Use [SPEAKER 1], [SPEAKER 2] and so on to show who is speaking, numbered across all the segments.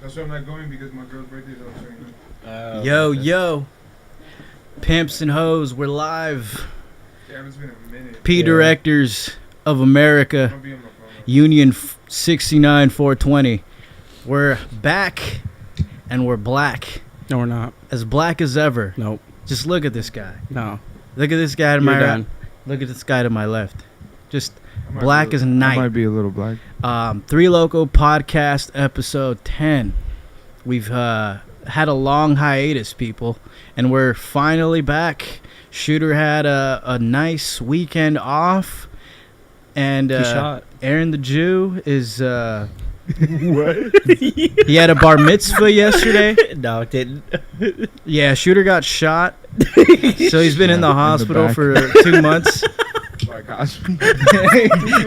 [SPEAKER 1] That's why I'm not going because my girl's birthday is on 29th.
[SPEAKER 2] Yo. Pimps and hoes, we're live.
[SPEAKER 1] Damn, it's been a minute.
[SPEAKER 2] Directors of America,
[SPEAKER 1] I'll be on my phone.
[SPEAKER 2] Union 69420. We're back and we're black.
[SPEAKER 3] No, we're not.
[SPEAKER 2] As black as ever.
[SPEAKER 3] Nope.
[SPEAKER 2] Just look at this guy.
[SPEAKER 3] No.
[SPEAKER 2] Look at this guy to
[SPEAKER 3] You're
[SPEAKER 2] my right.
[SPEAKER 3] done.
[SPEAKER 2] Look at this guy to my left. Just
[SPEAKER 1] I might
[SPEAKER 2] black
[SPEAKER 1] be a
[SPEAKER 2] as
[SPEAKER 1] little-
[SPEAKER 2] night.
[SPEAKER 1] I might be a little black.
[SPEAKER 2] 3 Loko Podcast, episode 10. We've had a long hiatus, people, and we're finally back. Shooter had a nice weekend off, and
[SPEAKER 3] He shot.
[SPEAKER 2] Aaron the Jew is...
[SPEAKER 3] What?
[SPEAKER 2] he had a bar mitzvah yesterday.
[SPEAKER 3] No, it didn't.
[SPEAKER 2] Yeah, Shooter got shot, so he's been in the hospital
[SPEAKER 1] back.
[SPEAKER 2] for 2 months.
[SPEAKER 1] By Cosby.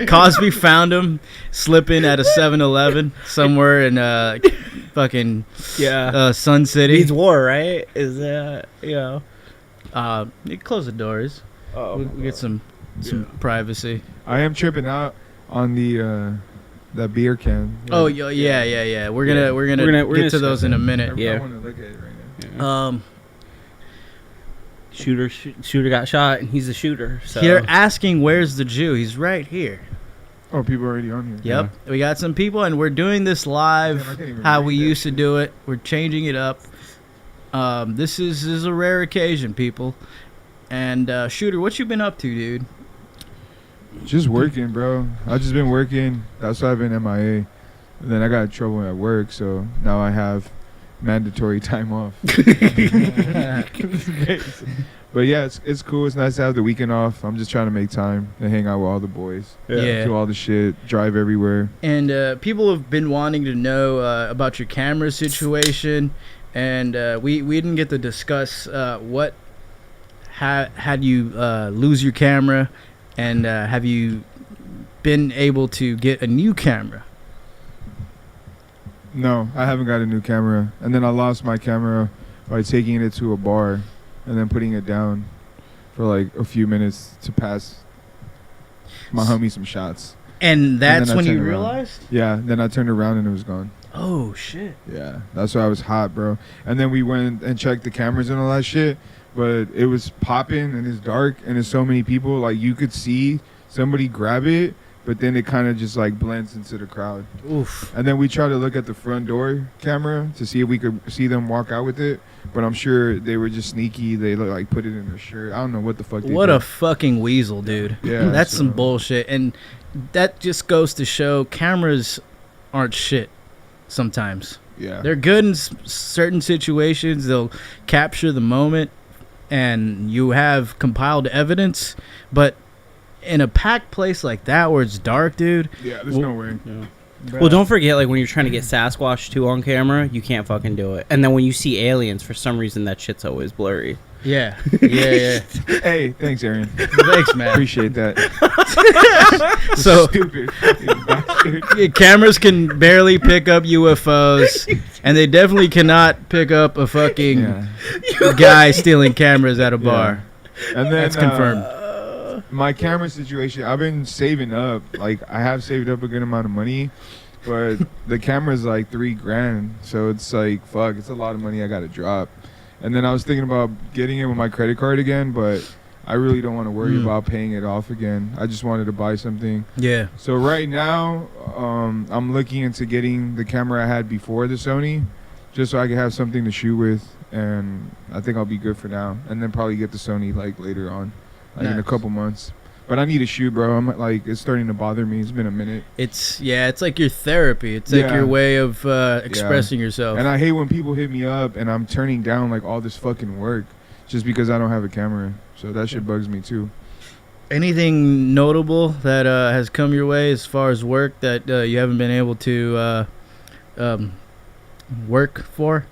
[SPEAKER 2] Cosby found him slipping at a 7-Eleven somewhere in fucking
[SPEAKER 3] Yeah.
[SPEAKER 2] Sun City.
[SPEAKER 3] Needs war, right? Is
[SPEAKER 2] You close the doors.
[SPEAKER 3] Oh.
[SPEAKER 2] We get some privacy.
[SPEAKER 1] I am tripping out on the that beer can.
[SPEAKER 2] Oh yeah. We're gonna
[SPEAKER 3] We're gonna
[SPEAKER 2] get to
[SPEAKER 3] discuss
[SPEAKER 2] those in a minute.
[SPEAKER 3] Yeah.
[SPEAKER 1] I want to look at it right now.
[SPEAKER 3] Shooter got shot, and he's a shooter. So
[SPEAKER 2] You're asking where's the Jew? He's right here.
[SPEAKER 1] Oh, people are already on here.
[SPEAKER 2] Yep, we got some people, and we're doing this live
[SPEAKER 1] Damn, I can't even
[SPEAKER 2] how
[SPEAKER 1] read
[SPEAKER 2] we
[SPEAKER 1] that
[SPEAKER 2] used to
[SPEAKER 1] shit.
[SPEAKER 2] do it. We're changing it up. This is a rare occasion, people. And Shooter, what you been up to, dude?
[SPEAKER 1] Just working, bro. I just been working. That's why I've been MIA. And then I got in trouble at work, so now I have mandatory time off. But yeah, it's cool. It's nice to have the weekend off. I'm just trying to make time to hang out with all the boys.
[SPEAKER 2] Yeah.
[SPEAKER 1] Do all the shit, drive everywhere.
[SPEAKER 2] And people have been wanting to know about your camera situation, and we didn't get to discuss what had you lose your camera, and have you been able to get a new camera?
[SPEAKER 1] No, I haven't got a new camera. And then I lost my camera by taking it to a bar and then putting it down for like a few minutes to pass my homie some shots.
[SPEAKER 2] And that's
[SPEAKER 1] then I
[SPEAKER 2] when you
[SPEAKER 1] turned around.
[SPEAKER 2] realized?
[SPEAKER 1] Yeah, then I turned around and it was gone.
[SPEAKER 2] Oh, shit.
[SPEAKER 1] Yeah, that's why I was hot, bro. And then we went and checked the cameras and all that shit, but it was popping and it's dark and there's so many people. Like, you could see somebody grab it, but then it kind of just like blends into the crowd.
[SPEAKER 2] Oof.
[SPEAKER 1] And then we tried to look at the front door camera to see if we could see them walk out with it, but I'm sure they were just sneaky. They like put it in their shirt. I don't know what the fuck they
[SPEAKER 2] What
[SPEAKER 1] did.
[SPEAKER 2] a fucking weasel, dude.
[SPEAKER 1] Yeah,
[SPEAKER 2] That's
[SPEAKER 1] so-
[SPEAKER 2] some bullshit. And that just goes to show cameras aren't shit sometimes.
[SPEAKER 1] Yeah.
[SPEAKER 2] They're good in certain situations. They'll capture the moment and you have compiled evidence. But in a packed place like that where it's dark, dude.
[SPEAKER 1] Yeah, there's no way.
[SPEAKER 3] Well, don't forget, like when you're trying to get Sasquatch 2 on camera, you can't fucking do it. And then when you see aliens, for some reason that shit's always blurry.
[SPEAKER 2] Yeah. Yeah.
[SPEAKER 1] Hey, thanks, Aaron.
[SPEAKER 2] Thanks, man.
[SPEAKER 1] Appreciate that.
[SPEAKER 2] So
[SPEAKER 1] Stupid fucking bastard.
[SPEAKER 2] yeah, cameras can barely pick up UFOs, and they definitely cannot pick up a fucking
[SPEAKER 1] Yeah.
[SPEAKER 2] guy stealing cameras at a bar.
[SPEAKER 1] And then
[SPEAKER 2] That's confirmed.
[SPEAKER 1] My camera situation, I've been saving up. Like, I have saved up a good amount of money, but the camera's like $3,000, so it's like, fuck, it's a lot of money I gotta drop. And then I was thinking about getting it with my credit card again, but I really don't want to worry about paying it off again. I just wanted to buy something.
[SPEAKER 2] Yeah.
[SPEAKER 1] So right now, I'm looking into getting the camera I had before the Sony, just so I can have something to shoot with, and I think I'll be good for now. And then probably get the Sony like later on, like in a
[SPEAKER 2] Nice.
[SPEAKER 1] couple months. But I need to shoot, bro. I'm like, it's starting to bother me. It's been a minute,
[SPEAKER 2] It's like your therapy. It's like
[SPEAKER 1] Yeah.
[SPEAKER 2] your way of expressing yourself.
[SPEAKER 1] and I hate when people hit me up and I'm turning down like all this fucking work just because I don't have a camera. So that shit bugs me too.
[SPEAKER 2] Anything notable that has come your way as far as work that you haven't been able to work for?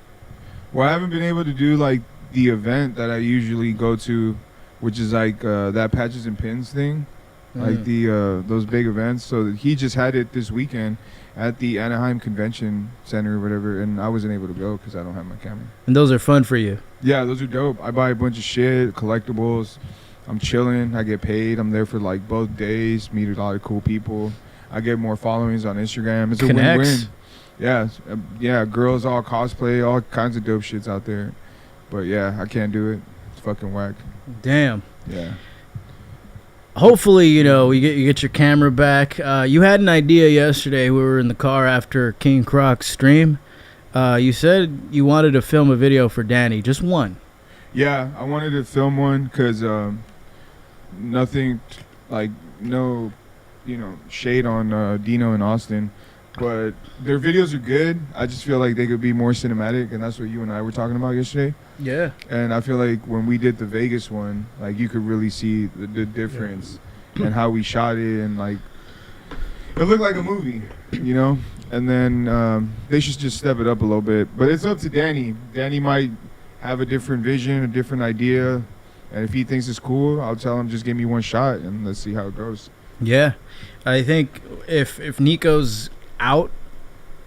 [SPEAKER 1] Well, I haven't been able to do like the event that I usually go to, which is like that patches and pins thing, like the those big events. So he just had it this weekend at the Anaheim Convention Center or whatever, and I wasn't able to go because I don't have my camera.
[SPEAKER 2] And those are fun for you.
[SPEAKER 1] Yeah, those are dope. I buy a bunch of shit, collectibles. I'm chilling. I get paid. I'm there for like both days. Meet a lot of cool people. I get more followings on Instagram. It's a
[SPEAKER 2] Connects.
[SPEAKER 1] win-win. Yeah, girls all cosplay, all kinds of dope shits out there. But yeah, I can't do it. It's fucking whack.
[SPEAKER 2] Damn.
[SPEAKER 1] Yeah.
[SPEAKER 2] Hopefully, you get your camera back. You had an idea yesterday. We were in the car after King Croc's stream. You said you wanted to film a video for Danny, just one.
[SPEAKER 1] Yeah, I wanted to film one because nothing, like, no, shade on Dino and Austin. But their videos are good. I just feel like they could be more cinematic, and that's what you and I were talking about yesterday.
[SPEAKER 2] Yeah.
[SPEAKER 1] And I feel like when we did the Vegas one, like, you could really see the difference and how we shot it, and like it looked like a movie, And then they should just step it up a little bit. But it's up to Danny. Danny might have a different vision, a different idea, and if he thinks it's cool, I'll tell him just give me one shot and let's see how it goes.
[SPEAKER 2] Yeah, I think if Nico's out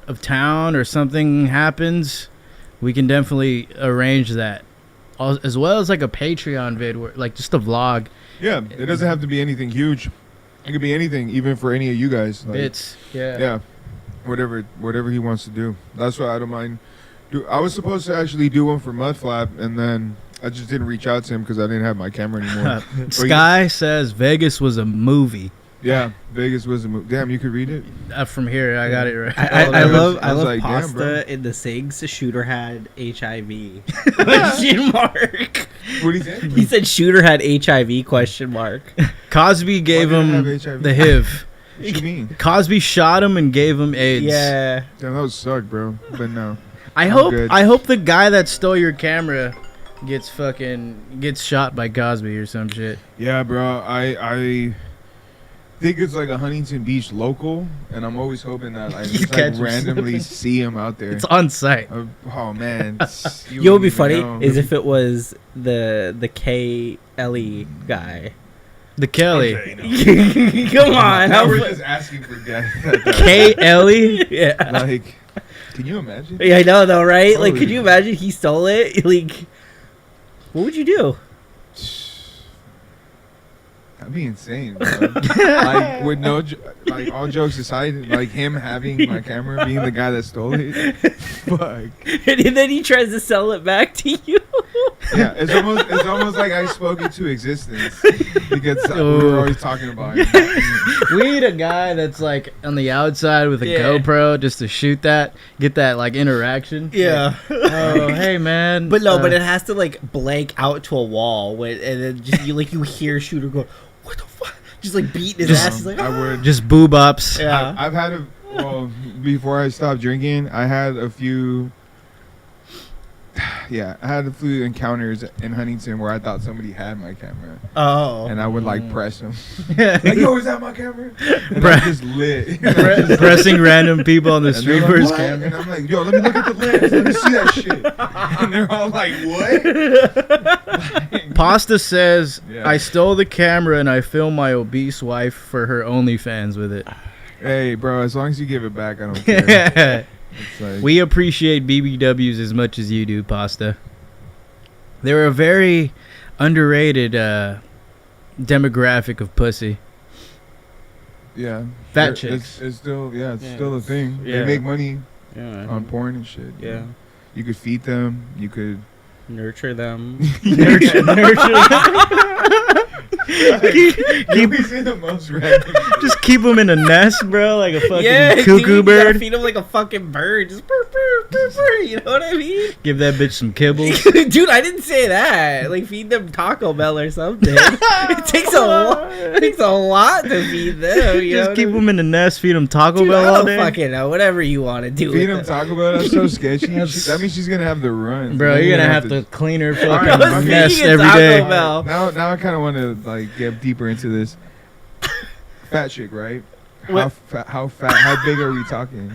[SPEAKER 2] of town or something happens, we can definitely arrange that, as well as like a Patreon vid, like just a vlog.
[SPEAKER 1] Yeah, it doesn't have to be anything huge. It could be anything, even for any of you guys. Like,
[SPEAKER 2] Bits, yeah.
[SPEAKER 1] Yeah, whatever he wants to do. That's why I don't mind. I was supposed to actually do one for Mudflap, and then I just didn't reach out to him because I didn't have my camera anymore.
[SPEAKER 2] Sky says Vegas was a movie.
[SPEAKER 1] Yeah, Vegas was a movie. Damn, you could read it?
[SPEAKER 2] From here, I got it right.
[SPEAKER 3] I love
[SPEAKER 1] like,
[SPEAKER 3] pasta
[SPEAKER 1] damn,
[SPEAKER 3] in the Sigs. Shooter had HIV. Question mark.
[SPEAKER 1] What did he say?
[SPEAKER 3] He said Shooter had HIV? Question mark.
[SPEAKER 2] Cosby gave
[SPEAKER 1] Why did
[SPEAKER 2] him
[SPEAKER 1] he have HIV?
[SPEAKER 2] the HIV.
[SPEAKER 1] What you mean?
[SPEAKER 2] Cosby shot him and gave him AIDS.
[SPEAKER 3] Yeah.
[SPEAKER 1] Damn, that would suck, bro. But no.
[SPEAKER 2] I hope the guy that stole your camera gets shot by Cosby or some shit.
[SPEAKER 1] Yeah, bro. I think it's like a Huntington Beach local, and I'm always hoping that I
[SPEAKER 2] You
[SPEAKER 1] just
[SPEAKER 2] catch
[SPEAKER 1] like
[SPEAKER 2] him
[SPEAKER 1] randomly
[SPEAKER 2] slipping.
[SPEAKER 1] see him out there.
[SPEAKER 2] It's on site.
[SPEAKER 1] Oh man.
[SPEAKER 3] You know what would be
[SPEAKER 1] wouldn't
[SPEAKER 3] funny
[SPEAKER 1] even know.
[SPEAKER 3] is if it was the K Ellie guy.
[SPEAKER 2] The Kelly.
[SPEAKER 1] Okay, no.
[SPEAKER 3] Come on.
[SPEAKER 1] Now
[SPEAKER 3] how
[SPEAKER 1] we're
[SPEAKER 3] fu-
[SPEAKER 1] just asking for death.
[SPEAKER 2] K. Ellie?
[SPEAKER 3] Yeah.
[SPEAKER 1] Like, can you imagine?
[SPEAKER 3] Yeah, I know though, right? Like,
[SPEAKER 1] Holy-
[SPEAKER 3] could you imagine he stole it? Like, what would you do?
[SPEAKER 1] That'd be insane, bro. Like, with like, all jokes aside, like him having my camera, being the guy that stole it. Fuck.
[SPEAKER 3] And then he tries to sell it back to you.
[SPEAKER 1] Yeah, it's almost like I spoke into existence because we were always talking about him.
[SPEAKER 2] We need a guy that's like on the outside with a
[SPEAKER 3] Yeah.
[SPEAKER 2] GoPro just to shoot that, get that like interaction.
[SPEAKER 3] Yeah.
[SPEAKER 2] Like, oh, hey man.
[SPEAKER 3] But no, but it has to like blank out to a wall, and then just you hear Shooter go, "What the fuck?" Just like beating his
[SPEAKER 2] Just-
[SPEAKER 3] ass. He's like,
[SPEAKER 1] I
[SPEAKER 3] "Ah."
[SPEAKER 1] would.
[SPEAKER 2] just boob ups.
[SPEAKER 3] Yeah.
[SPEAKER 1] I've had before I stopped drinking, I had a few. Yeah, I had a few encounters in Huntington where I thought somebody had my camera,
[SPEAKER 3] Oh.
[SPEAKER 1] and I would like press them. Like, yo, is that my camera? And
[SPEAKER 2] Bruh.
[SPEAKER 1] I'm just lit.
[SPEAKER 2] Pressing random people on the
[SPEAKER 1] And
[SPEAKER 2] street
[SPEAKER 1] they're
[SPEAKER 2] for his
[SPEAKER 1] like, "What?"
[SPEAKER 2] camera.
[SPEAKER 1] And I'm like, yo, let me look at the lens. Let me see that shit. And they're all like, what?
[SPEAKER 2] Pasta says,
[SPEAKER 1] Yeah.
[SPEAKER 2] I stole the camera and I filmed my obese wife for her OnlyFans with it.
[SPEAKER 1] Hey, bro, as long as you give it back, I don't care. It's like,
[SPEAKER 2] We appreciate BBWs as much as you do, Pasta. They're a very underrated demographic of pussy.
[SPEAKER 1] yeah.
[SPEAKER 2] Fat
[SPEAKER 1] They're-
[SPEAKER 2] chicks.
[SPEAKER 1] It's still,
[SPEAKER 3] Yeah.
[SPEAKER 1] still a thing.
[SPEAKER 3] Yeah.
[SPEAKER 1] They make money
[SPEAKER 3] Yeah.
[SPEAKER 1] on porn and shit.
[SPEAKER 3] Yeah.
[SPEAKER 1] You could feed them. You could.
[SPEAKER 3] Nurture them.
[SPEAKER 2] Nurture.
[SPEAKER 1] Keep in the most random.
[SPEAKER 2] Just keep them in a nest, bro, like a fucking
[SPEAKER 3] Yeah,
[SPEAKER 2] cuckoo
[SPEAKER 3] dude, you gotta
[SPEAKER 2] bird.
[SPEAKER 3] feed him like a fucking bird. Just purr, purr, purr, purr, you know what I mean?
[SPEAKER 2] Give that bitch some kibbles.
[SPEAKER 3] Dude, I didn't say that. Like, feed them Taco Bell or something. It takes a lot. It takes a lot to feed them. You know
[SPEAKER 2] Just
[SPEAKER 3] what
[SPEAKER 2] keep
[SPEAKER 3] I mean?
[SPEAKER 2] them in a nest, feed them Taco
[SPEAKER 3] Dude,
[SPEAKER 2] Bell
[SPEAKER 3] I
[SPEAKER 2] all
[SPEAKER 3] don't
[SPEAKER 2] day.
[SPEAKER 3] fucking know. Whatever you want to do.
[SPEAKER 1] Feed
[SPEAKER 3] with
[SPEAKER 1] them Taco Bell. That's so sketchy. That means she's gonna have the run.
[SPEAKER 2] Bro, you're gonna have to clean her
[SPEAKER 1] Alright,
[SPEAKER 2] fucking
[SPEAKER 1] fucking
[SPEAKER 2] nest
[SPEAKER 3] vegan
[SPEAKER 2] every
[SPEAKER 3] Taco
[SPEAKER 2] day.
[SPEAKER 3] Bell.
[SPEAKER 1] Now I kind of want to like get deeper into this. Fat chick, right?
[SPEAKER 3] What?
[SPEAKER 1] How big are we talking?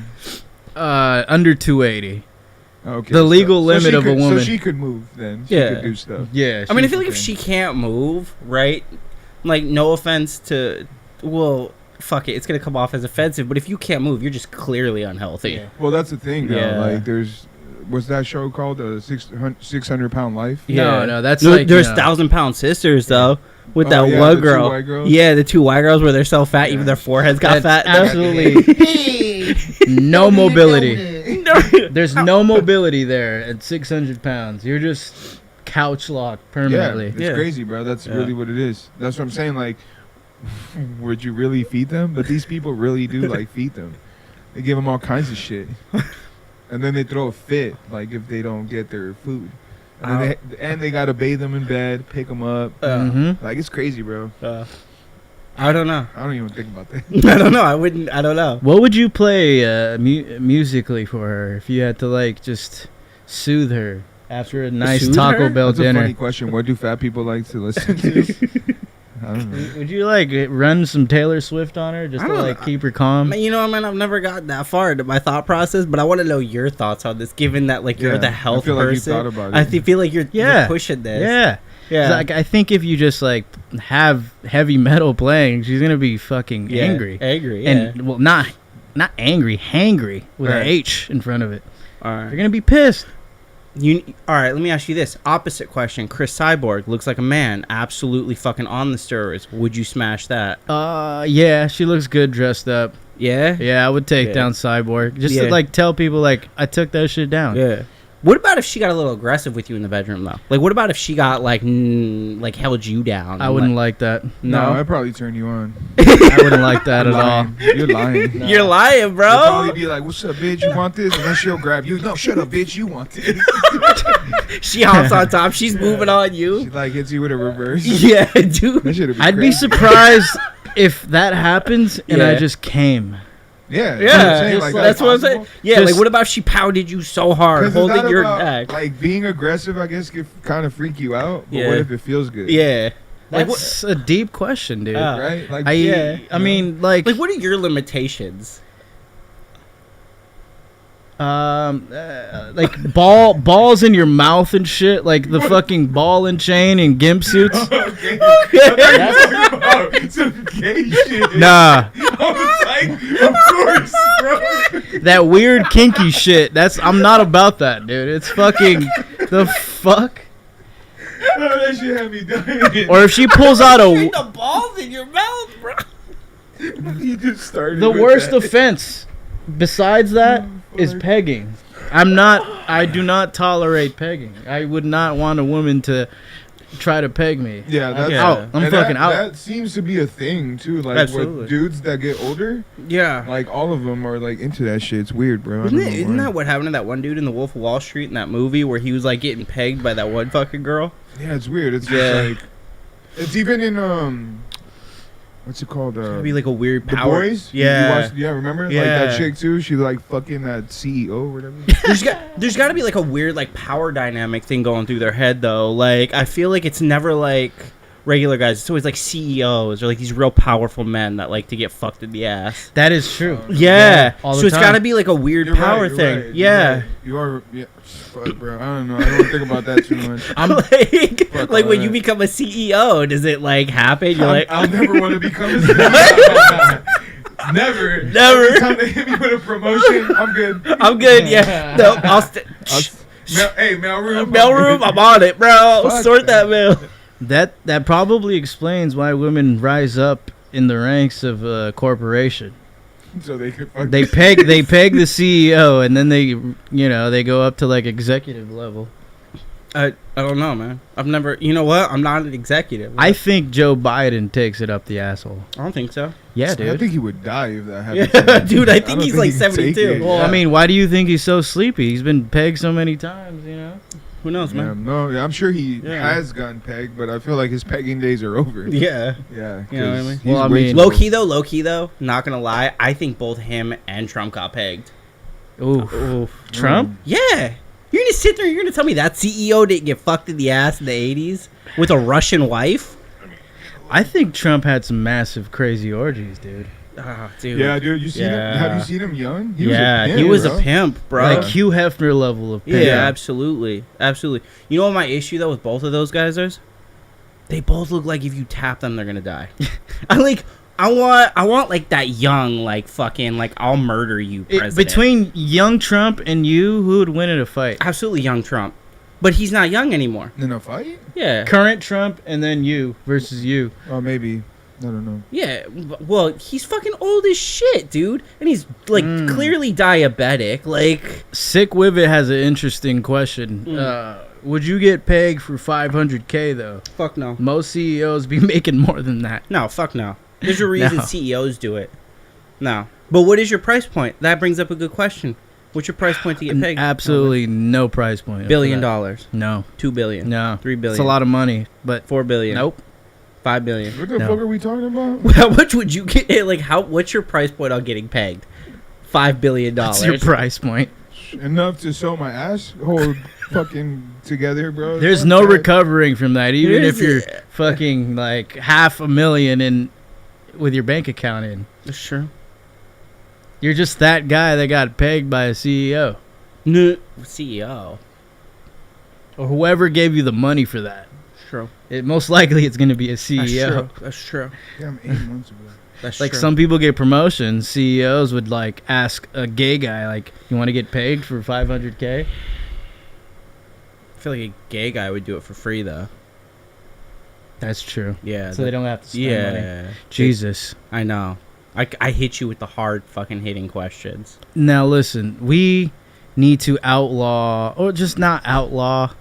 [SPEAKER 2] Under 280.
[SPEAKER 1] Okay.
[SPEAKER 2] The legal limit
[SPEAKER 1] she
[SPEAKER 2] of a
[SPEAKER 1] could-
[SPEAKER 2] woman.
[SPEAKER 1] So she could move then. She
[SPEAKER 3] Yeah.
[SPEAKER 1] could do stuff.
[SPEAKER 2] Yeah.
[SPEAKER 3] I mean, I
[SPEAKER 2] she's
[SPEAKER 3] feel like
[SPEAKER 2] the
[SPEAKER 3] if
[SPEAKER 2] thing.
[SPEAKER 3] she can't move, right? Like, no offense to, well, fuck it, it's gonna come off as offensive. But if you can't move, you're just clearly unhealthy.
[SPEAKER 2] Yeah.
[SPEAKER 1] Well, that's the thing, though.
[SPEAKER 3] Yeah.
[SPEAKER 1] Like, what's that show called? The 600-pound life.
[SPEAKER 2] No, that's
[SPEAKER 3] There-
[SPEAKER 2] like,
[SPEAKER 3] there's
[SPEAKER 2] you know-
[SPEAKER 3] 1,000-pound sisters though. With
[SPEAKER 1] Oh,
[SPEAKER 3] that
[SPEAKER 1] yeah,
[SPEAKER 3] one
[SPEAKER 1] the two
[SPEAKER 3] girl,
[SPEAKER 1] white girls?
[SPEAKER 3] yeah, the two white girls where they're so fat,
[SPEAKER 1] Yeah.
[SPEAKER 3] even their foreheads got
[SPEAKER 2] That's
[SPEAKER 3] fat. though.
[SPEAKER 2] absolutely no mobility. There's no mobility there at 600 pounds. You're just couch locked
[SPEAKER 1] Yeah,
[SPEAKER 2] permanently.
[SPEAKER 1] it's
[SPEAKER 3] Yeah.
[SPEAKER 1] crazy, bro. That's
[SPEAKER 3] Yeah.
[SPEAKER 1] really what it is. That's what I'm saying. Like, would you really feed them? But these people really do like feed them. They give them all kinds of shit, and then they throw a fit like if they don't get their food. And then they gotta bathe them in bed, pick them up.
[SPEAKER 2] Mm-hmm.
[SPEAKER 1] Like it's crazy, bro.
[SPEAKER 3] I don't know.
[SPEAKER 1] I don't even think about that.
[SPEAKER 3] I don't know. I wouldn't. I don't know.
[SPEAKER 2] What would you play musically for her if you had to like just soothe her after a nice
[SPEAKER 3] Soothe
[SPEAKER 2] Taco
[SPEAKER 3] her?
[SPEAKER 2] Bell
[SPEAKER 1] That's a
[SPEAKER 2] dinner?
[SPEAKER 1] funny question. What do fat people like to listen to? I don't know.
[SPEAKER 2] Would you like run some Taylor Swift on her just
[SPEAKER 3] I
[SPEAKER 2] to
[SPEAKER 3] don't
[SPEAKER 2] like
[SPEAKER 3] know.
[SPEAKER 2] keep her calm?
[SPEAKER 3] You know, man, I've never got that far into my thought process, but I want to know your thoughts on this. Given that, like, you're
[SPEAKER 1] Yeah,
[SPEAKER 3] the health
[SPEAKER 1] I feel like you
[SPEAKER 3] person,
[SPEAKER 1] thought about it.
[SPEAKER 3] I feel like you're pushing this.
[SPEAKER 2] Yeah.
[SPEAKER 3] yeah.
[SPEAKER 2] Like, I think if you just like have heavy metal playing, she's gonna be fucking
[SPEAKER 3] Yeah.
[SPEAKER 2] angry.
[SPEAKER 3] Angry. Yeah.
[SPEAKER 2] And well, not angry, hangry with
[SPEAKER 1] Right.
[SPEAKER 3] Right.
[SPEAKER 2] an H in front of it.
[SPEAKER 3] all
[SPEAKER 2] You're
[SPEAKER 3] right.
[SPEAKER 2] gonna be pissed.
[SPEAKER 3] All right. Let me ask you this. Opposite question. Chris Cyborg looks like a man, absolutely fucking on the steroids. Would you smash that?
[SPEAKER 2] Yeah, she looks good dressed up.
[SPEAKER 3] Yeah.
[SPEAKER 2] Yeah, I would take
[SPEAKER 3] Yeah.
[SPEAKER 2] down Cyborg just
[SPEAKER 3] Yeah.
[SPEAKER 2] to like tell people like I took that shit down.
[SPEAKER 3] Yeah. What about if she got a little aggressive with you in the bedroom though? Like, what about if she got like held you down?
[SPEAKER 2] I
[SPEAKER 3] and,
[SPEAKER 2] wouldn't like that.
[SPEAKER 1] No,
[SPEAKER 3] No.
[SPEAKER 1] I'd probably turn you on.
[SPEAKER 2] I wouldn't like that at
[SPEAKER 1] You're
[SPEAKER 2] all.
[SPEAKER 1] lying. You're lying.
[SPEAKER 2] No.
[SPEAKER 3] You're lying,
[SPEAKER 1] You'll probably
[SPEAKER 3] bro.
[SPEAKER 1] be like, "What's up, bitch? You want this?" And then she'll grab you. No, shut up, bitch. You want this?
[SPEAKER 3] She hops on top. She's moving on
[SPEAKER 1] She
[SPEAKER 3] you.
[SPEAKER 1] like hits you with a reverse.
[SPEAKER 3] Yeah, dude.
[SPEAKER 1] That shit'd be
[SPEAKER 2] I'd be
[SPEAKER 1] crazy.
[SPEAKER 2] surprised if that happens and I
[SPEAKER 3] Yeah.
[SPEAKER 2] just came.
[SPEAKER 1] Yeah,
[SPEAKER 3] Yeah, that's what I'm saying. Yeah,
[SPEAKER 2] Just-
[SPEAKER 3] like what about if she pounded you so hard,
[SPEAKER 1] Because
[SPEAKER 3] holding your neck?
[SPEAKER 1] like being aggressive, I guess, could kind of freak you out. But
[SPEAKER 3] Yeah.
[SPEAKER 1] what if it feels good?
[SPEAKER 3] Yeah. Like what?
[SPEAKER 2] That's a deep question, dude.
[SPEAKER 1] Right? Like,
[SPEAKER 3] Yeah.
[SPEAKER 2] I mean, like
[SPEAKER 3] Like what are your limitations?
[SPEAKER 2] like balls in your mouth and shit, like the fucking ball and chain and gimp suits.
[SPEAKER 1] okay. That's some gay shit.
[SPEAKER 2] Nah,
[SPEAKER 1] I was like, of course, bro.
[SPEAKER 2] that weird kinky shit. I'm not about that, dude. It's fucking the fuck.
[SPEAKER 1] Oh, that shit had me dying.
[SPEAKER 2] Or if she pulls out a
[SPEAKER 3] the balls in your mouth, bro.
[SPEAKER 1] You just started.
[SPEAKER 2] the
[SPEAKER 1] with
[SPEAKER 2] worst
[SPEAKER 1] that.
[SPEAKER 2] offense besides that is
[SPEAKER 1] fuck.
[SPEAKER 2] pegging. I do not tolerate pegging. I would not want a woman to try to peg me.
[SPEAKER 1] Yeah, that's
[SPEAKER 3] Yeah.
[SPEAKER 2] out. I'm
[SPEAKER 1] and
[SPEAKER 2] fucking
[SPEAKER 1] that,
[SPEAKER 2] out.
[SPEAKER 1] That seems to be a thing too. Like
[SPEAKER 3] Absolutely.
[SPEAKER 1] with dudes that get older,
[SPEAKER 3] Yeah.
[SPEAKER 1] like all of them are like into that shit. It's weird, bro. I
[SPEAKER 3] Isn't,
[SPEAKER 1] don't know
[SPEAKER 3] isn't
[SPEAKER 1] why.
[SPEAKER 3] that what happened to that one dude in the Wolf of Wall Street in that movie where he was like getting pegged by that one fucking girl?
[SPEAKER 1] Yeah, it's weird. It's
[SPEAKER 3] Yeah.
[SPEAKER 1] just like it's even in what's it called?
[SPEAKER 3] It'd be like a weird
[SPEAKER 1] The
[SPEAKER 3] power.
[SPEAKER 1] Boys.
[SPEAKER 3] Yeah.
[SPEAKER 1] Yeah, remember? Like
[SPEAKER 3] Yeah.
[SPEAKER 1] that chick too. She like fucking that CEO or whatever.
[SPEAKER 3] there's got to be like a weird like power dynamic thing going through their head though. Like I feel like it's never like regular guys. It's always like CEOs or like these real powerful men that like to get fucked in the ass.
[SPEAKER 2] That is true.
[SPEAKER 3] Yeah.
[SPEAKER 2] all the
[SPEAKER 3] So it's
[SPEAKER 2] time.
[SPEAKER 3] got to be like a weird
[SPEAKER 1] You're
[SPEAKER 3] power
[SPEAKER 1] right, you're
[SPEAKER 3] thing.
[SPEAKER 1] right, you're
[SPEAKER 3] Yeah.
[SPEAKER 1] right. You are. Yeah. Fuck, bro. I don't know. I don't think about that too much.
[SPEAKER 3] like
[SPEAKER 1] Fuck
[SPEAKER 3] like
[SPEAKER 1] all
[SPEAKER 3] when you
[SPEAKER 1] that.
[SPEAKER 3] become a CEO, does it like happen? You're like,
[SPEAKER 1] I'll never want to become a CEO. Never.
[SPEAKER 3] Never.
[SPEAKER 1] Every time they hit me with a promotion, I'm good.
[SPEAKER 3] I'm good. Yeah. No, I'll
[SPEAKER 1] Hey, mailroom.
[SPEAKER 3] mailroom. I'm on it, bro.
[SPEAKER 1] Fuck
[SPEAKER 3] Sort
[SPEAKER 1] that.
[SPEAKER 3] that mail.
[SPEAKER 2] That probably explains why women rise up in the ranks of a corporation.
[SPEAKER 1] So they could. Fuck
[SPEAKER 2] They peg the CEO and then they go up to like executive level.
[SPEAKER 3] I don't know, man. I've never. You know what? I'm not an executive.
[SPEAKER 2] I think Joe Biden takes it up the asshole.
[SPEAKER 3] I don't think so.
[SPEAKER 2] Yeah,
[SPEAKER 1] I
[SPEAKER 2] dude.
[SPEAKER 1] think he would die if that happened.
[SPEAKER 3] Yeah,
[SPEAKER 1] to him.
[SPEAKER 3] dude. I
[SPEAKER 1] I
[SPEAKER 3] think
[SPEAKER 1] don't
[SPEAKER 3] he's
[SPEAKER 1] think
[SPEAKER 3] like
[SPEAKER 1] he can take
[SPEAKER 3] 72.
[SPEAKER 1] it.
[SPEAKER 2] Well,
[SPEAKER 1] Yeah.
[SPEAKER 2] I mean, why do you think he's so sleepy? He's been pegged so many times,
[SPEAKER 3] Who knows,
[SPEAKER 1] Yeah,
[SPEAKER 3] man?
[SPEAKER 1] no, yeah, I'm sure he
[SPEAKER 3] Yeah.
[SPEAKER 1] has gotten pegged, but I feel like his pegging days are over.
[SPEAKER 3] Yeah.
[SPEAKER 1] Yeah,
[SPEAKER 3] You know what I
[SPEAKER 1] 'cause
[SPEAKER 3] mean?
[SPEAKER 1] he's
[SPEAKER 2] Well, I
[SPEAKER 1] way
[SPEAKER 2] mean-
[SPEAKER 1] too
[SPEAKER 3] Low
[SPEAKER 1] old.
[SPEAKER 3] key though. Not gonna lie. I think both him and Trump got pegged.
[SPEAKER 2] Ooh, Trump?
[SPEAKER 3] Yeah. You're gonna sit there. You're gonna tell me that CEO didn't get fucked in the ass in the '80s with a Russian wife?
[SPEAKER 2] I think Trump had some massive, crazy orgies, dude.
[SPEAKER 3] Oh, dude.
[SPEAKER 1] Yeah, dude, you seen him?
[SPEAKER 3] Yeah.
[SPEAKER 1] Have you seen him young?
[SPEAKER 3] Yeah,
[SPEAKER 1] pimp,
[SPEAKER 3] he was
[SPEAKER 1] bro.
[SPEAKER 3] a pimp, bro.
[SPEAKER 2] Like Hugh Hefner level of
[SPEAKER 3] yeah,
[SPEAKER 2] pimp.
[SPEAKER 3] absolutely, absolutely. You know what my issue though with both of those guys is? They both look like if you tap them, they're gonna die. I want like that young, like fucking, like I'll murder you president.
[SPEAKER 2] Between young Trump and you, who would win in a fight?
[SPEAKER 3] Absolutely young Trump, but he's not young anymore.
[SPEAKER 1] In a fight?
[SPEAKER 3] Yeah.
[SPEAKER 2] Current Trump and then you versus you.
[SPEAKER 1] Oh, maybe. I don't know.
[SPEAKER 3] Yeah, well, he's fucking old as shit, dude, and he's like clearly diabetic. Like,
[SPEAKER 2] Sick with it has an interesting question. Would you get pegged for 500K though?
[SPEAKER 3] fuck no,
[SPEAKER 2] Most CEOs be making more than that.
[SPEAKER 3] no, fuck no. There's a reason
[SPEAKER 2] No.
[SPEAKER 3] CEOs do it. No, but what is your price point? That brings up a good question. What's your price point to get pegged?
[SPEAKER 2] Absolutely no price point.
[SPEAKER 3] $1
[SPEAKER 2] for
[SPEAKER 3] billion.
[SPEAKER 2] that. No,
[SPEAKER 3] 2 billion.
[SPEAKER 2] no.
[SPEAKER 3] 3 billion.
[SPEAKER 2] It's a lot of money, but
[SPEAKER 3] 4 billion.
[SPEAKER 2] nope.
[SPEAKER 3] 5 billion.
[SPEAKER 1] What the
[SPEAKER 2] No.
[SPEAKER 1] fuck are we talking about?
[SPEAKER 3] How much would you get? Like, what's your price point on getting pegged? $5 billion.
[SPEAKER 2] That's your price point.
[SPEAKER 1] Enough to sew my asshole fucking together, bro.
[SPEAKER 2] There's
[SPEAKER 1] Fuck
[SPEAKER 2] no
[SPEAKER 1] that.
[SPEAKER 2] recovering from that, even if
[SPEAKER 3] Is
[SPEAKER 2] you're
[SPEAKER 3] it?
[SPEAKER 2] fucking like $500,000 in with your bank account in.
[SPEAKER 3] That's true.
[SPEAKER 2] You're just that guy that got pegged by a CEO
[SPEAKER 3] No, CEO.
[SPEAKER 2] or whoever gave you the money for that.
[SPEAKER 3] True.
[SPEAKER 2] It most likely it's going to be a CEO.
[SPEAKER 3] That's true. That's true.
[SPEAKER 1] Damn, 8 months ago.
[SPEAKER 3] That's
[SPEAKER 2] Like
[SPEAKER 3] true.
[SPEAKER 2] some people get promotions, CEOs would like ask a gay guy like, "You want to get pegged for 500K?"
[SPEAKER 3] I feel like a gay guy would do it for free though.
[SPEAKER 2] That's true.
[SPEAKER 3] Yeah.
[SPEAKER 2] So they don't have to spend money.
[SPEAKER 3] Yeah.
[SPEAKER 2] Jesus.
[SPEAKER 3] I know. I hit you with the hard fucking hitting questions.
[SPEAKER 2] Now listen, we need to outlaw, or just not outlaw.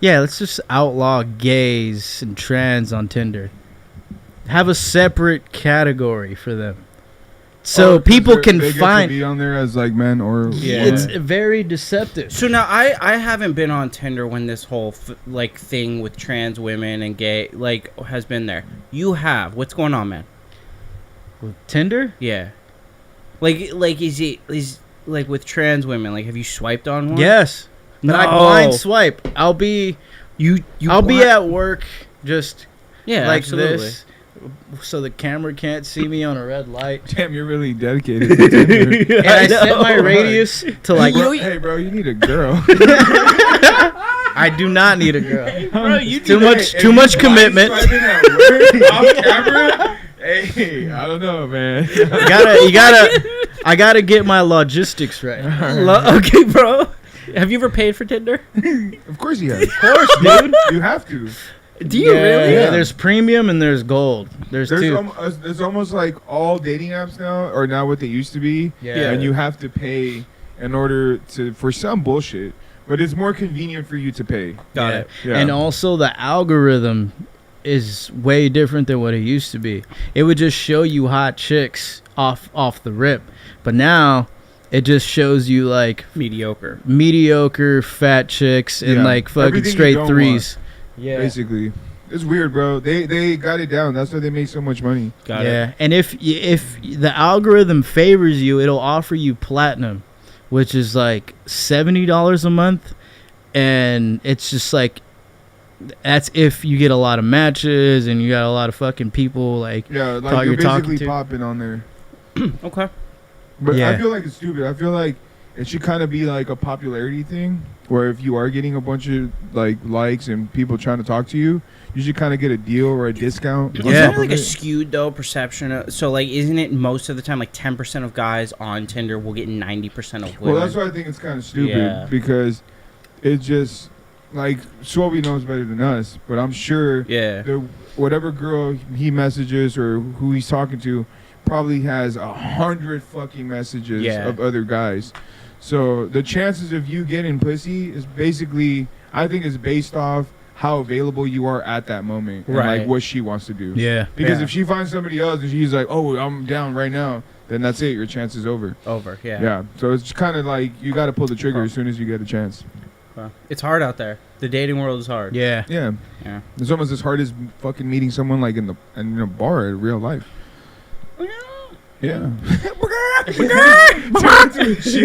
[SPEAKER 2] Yeah, let's just outlaw gays and trans on Tinder. Have a separate category for them, so
[SPEAKER 1] Oh, 'cause
[SPEAKER 2] people can
[SPEAKER 1] they get to
[SPEAKER 2] find.
[SPEAKER 1] be on there as like men or
[SPEAKER 2] It's very deceptive.
[SPEAKER 3] So now I haven't been on Tinder when this whole like thing with trans women and gay like has been there. You have. What's going on, man?
[SPEAKER 2] With Tinder?
[SPEAKER 3] Yeah. Like is like with trans women, like have you swiped on one?
[SPEAKER 2] Yes, but I
[SPEAKER 3] No.
[SPEAKER 2] blind swipe. I'll be
[SPEAKER 3] You
[SPEAKER 2] I'll be
[SPEAKER 3] blind-
[SPEAKER 2] at work just
[SPEAKER 3] Yeah,
[SPEAKER 2] like
[SPEAKER 3] absolutely.
[SPEAKER 2] this, so the camera can't see me on a red light.
[SPEAKER 1] Damn, you're really dedicated to Tinder.
[SPEAKER 2] And I set my radius to like.
[SPEAKER 1] Bro, hey, bro, you need a girl.
[SPEAKER 2] I do not need a girl.
[SPEAKER 3] Bro, you
[SPEAKER 2] Too
[SPEAKER 3] need
[SPEAKER 2] much-
[SPEAKER 1] Hey,
[SPEAKER 2] too
[SPEAKER 1] if
[SPEAKER 2] much
[SPEAKER 1] you
[SPEAKER 2] commitment.
[SPEAKER 1] swiping at work off camera, hey, I don't know, man.
[SPEAKER 2] I gotta get my logistics right.
[SPEAKER 3] Okay, bro. Have you ever paid for Tinder?
[SPEAKER 1] Of course you have. Of
[SPEAKER 2] course, dude.
[SPEAKER 1] You have to.
[SPEAKER 3] Do you really?
[SPEAKER 2] Yeah,
[SPEAKER 1] Yeah.
[SPEAKER 2] there's premium and there's gold. There's two.
[SPEAKER 1] There's almost like all dating apps now are not what they used to be.
[SPEAKER 2] Yeah.
[SPEAKER 1] And you have to pay in order to for some bullshit, but it's more convenient for you to pay.
[SPEAKER 3] Got
[SPEAKER 2] Yeah.
[SPEAKER 3] it.
[SPEAKER 1] Yeah.
[SPEAKER 2] And also the algorithm is way different than what it used to be. It would just show you hot chicks off the rip, but now it just shows you like
[SPEAKER 3] Mediocre.
[SPEAKER 2] mediocre fat chicks and
[SPEAKER 1] Yeah.
[SPEAKER 2] like fucking
[SPEAKER 1] Everything you
[SPEAKER 2] straight
[SPEAKER 1] don't
[SPEAKER 2] threes. Yeah.
[SPEAKER 1] Basically, it's weird, bro. They got it down. That's why they make so much money.
[SPEAKER 3] Got it.
[SPEAKER 2] Yeah, and if the algorithm favors you, it'll offer you platinum, which is like $70 a month, and it's just like that's if you get a lot of matches and you got a lot of fucking people like.
[SPEAKER 1] Yeah,
[SPEAKER 2] Thought
[SPEAKER 1] like
[SPEAKER 2] you
[SPEAKER 1] you're
[SPEAKER 2] were talking
[SPEAKER 1] basically
[SPEAKER 2] to-
[SPEAKER 1] popping on there.
[SPEAKER 3] Okay.
[SPEAKER 1] But
[SPEAKER 2] Yeah.
[SPEAKER 1] I feel like it's stupid. I feel like it should kind of be like a popularity thing, where if you are getting a bunch of like likes and people trying to talk to you, you should kind of get a deal or a discount. on
[SPEAKER 3] Isn't
[SPEAKER 1] top
[SPEAKER 3] it like
[SPEAKER 1] of
[SPEAKER 3] a skewed though perception? So like, isn't it most of the time like 10% of guys on Tinder will get 90% of women?
[SPEAKER 1] Well, that's why I think it's kind of stupid
[SPEAKER 3] Yeah.
[SPEAKER 1] because it just like Swobie knows better than us, but I'm sure
[SPEAKER 3] Yeah.
[SPEAKER 1] whatever girl he messages or who he's talking to probably has 100 fucking messages
[SPEAKER 3] Yeah.
[SPEAKER 1] of other guys. So the chances of you getting pussy is basically, I think, is based off how available you are at that moment and
[SPEAKER 3] Right.
[SPEAKER 1] like what she wants to do.
[SPEAKER 2] Yeah.
[SPEAKER 1] Because
[SPEAKER 3] Yeah.
[SPEAKER 1] if she finds somebody else and she's like, "Oh, I'm down right now," then that's it. Your chance is over.
[SPEAKER 3] Over. Yeah.
[SPEAKER 1] Yeah. So it's kind of like you got to pull the trigger as soon as you get a chance.
[SPEAKER 3] Well, it's hard out there. The dating world is hard.
[SPEAKER 2] Yeah.
[SPEAKER 1] Yeah.
[SPEAKER 3] Yeah.
[SPEAKER 1] It's almost as hard as fucking meeting someone like in a bar in real life. Yeah.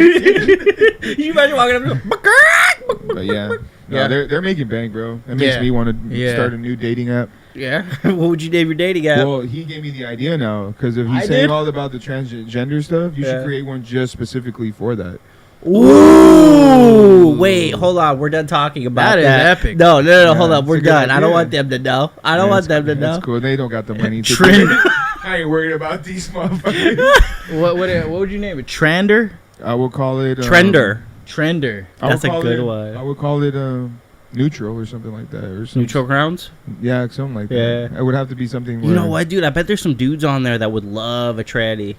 [SPEAKER 3] You imagine walking up to
[SPEAKER 1] But yeah.
[SPEAKER 3] Yeah.
[SPEAKER 1] No, they're making bank, bro. It makes
[SPEAKER 2] Yeah.
[SPEAKER 1] me want to
[SPEAKER 2] Yeah.
[SPEAKER 1] start a new dating app.
[SPEAKER 3] Yeah. What would you name your dating app?
[SPEAKER 1] Well, he gave me the idea now because if he's
[SPEAKER 3] I
[SPEAKER 1] saying
[SPEAKER 3] did?
[SPEAKER 1] all about the transgender stuff, you
[SPEAKER 3] Yeah.
[SPEAKER 1] should create one just specifically for that.
[SPEAKER 3] Ooh. Wait, hold on. We're done talking about
[SPEAKER 2] That
[SPEAKER 3] that.
[SPEAKER 2] is epic.
[SPEAKER 3] No,
[SPEAKER 1] Yeah,
[SPEAKER 3] hold on.
[SPEAKER 1] it's
[SPEAKER 3] We're
[SPEAKER 1] a good
[SPEAKER 3] done. I don't
[SPEAKER 1] idea.
[SPEAKER 3] want them to know. I don't
[SPEAKER 1] Yeah,
[SPEAKER 3] want
[SPEAKER 1] it's
[SPEAKER 3] them to
[SPEAKER 1] cool.
[SPEAKER 3] know.
[SPEAKER 1] That's cool. They don't got the money to
[SPEAKER 2] Trend.
[SPEAKER 1] do it. I ain't worried about these motherfuckers.
[SPEAKER 2] what would you name it? Trander?
[SPEAKER 1] I will call it
[SPEAKER 3] Trender.
[SPEAKER 2] Trender.
[SPEAKER 1] I would
[SPEAKER 3] That's a
[SPEAKER 1] call
[SPEAKER 3] good
[SPEAKER 1] it-
[SPEAKER 3] one.
[SPEAKER 1] I would call it neutral or something like that, or
[SPEAKER 3] Neutral grounds.
[SPEAKER 1] Yeah, something like
[SPEAKER 3] Yeah.
[SPEAKER 1] that. It would have to be something.
[SPEAKER 3] You know
[SPEAKER 1] where-
[SPEAKER 3] what, dude? I bet there's some dudes on there that would love a tranny.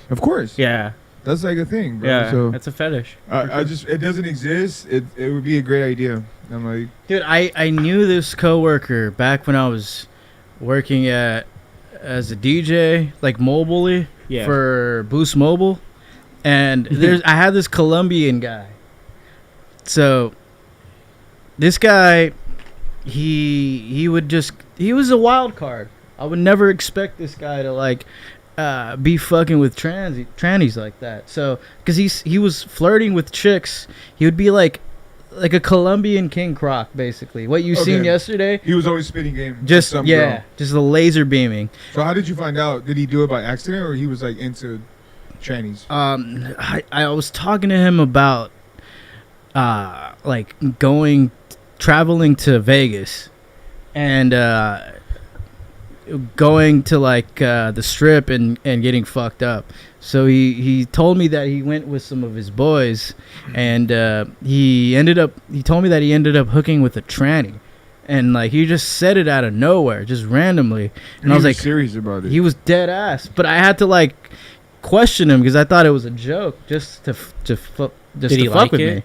[SPEAKER 1] Of course.
[SPEAKER 3] Yeah.
[SPEAKER 1] That's like a thing, bro.
[SPEAKER 3] Yeah.
[SPEAKER 1] So
[SPEAKER 3] That's a fetish.
[SPEAKER 1] I just it doesn't exist. It would be a great idea. I'm like,
[SPEAKER 2] Dude, I knew this coworker back when I was working as a DJ, like mobilely
[SPEAKER 3] Yeah.
[SPEAKER 2] for Boost Mobile, and I had this Colombian guy. So this guy, he was a wild card. I would never expect this guy to like be fucking with trannies like that. So because he was flirting with chicks, he would be like a Colombian King Croc, basically. What you seen
[SPEAKER 1] Okay.
[SPEAKER 2] yesterday?
[SPEAKER 1] he was always spitting game. with
[SPEAKER 2] Just
[SPEAKER 1] some
[SPEAKER 2] yeah,
[SPEAKER 1] girl.
[SPEAKER 2] just the laser beaming.
[SPEAKER 1] So how did you find out? Did he do it by accident, or he was like into trannies?
[SPEAKER 2] I was talking to him about like traveling to Vegas and going to like the strip and getting fucked up. So he told me that he went with some of his boys, and he told me that he ended up hooking with a tranny, and like he just said it out of nowhere, just randomly, and I was like,
[SPEAKER 1] serious about it.
[SPEAKER 2] he was dead ass. But I had to like question him because I thought it was a joke, just to fuck
[SPEAKER 3] he
[SPEAKER 2] fuck
[SPEAKER 3] like
[SPEAKER 2] with
[SPEAKER 3] it?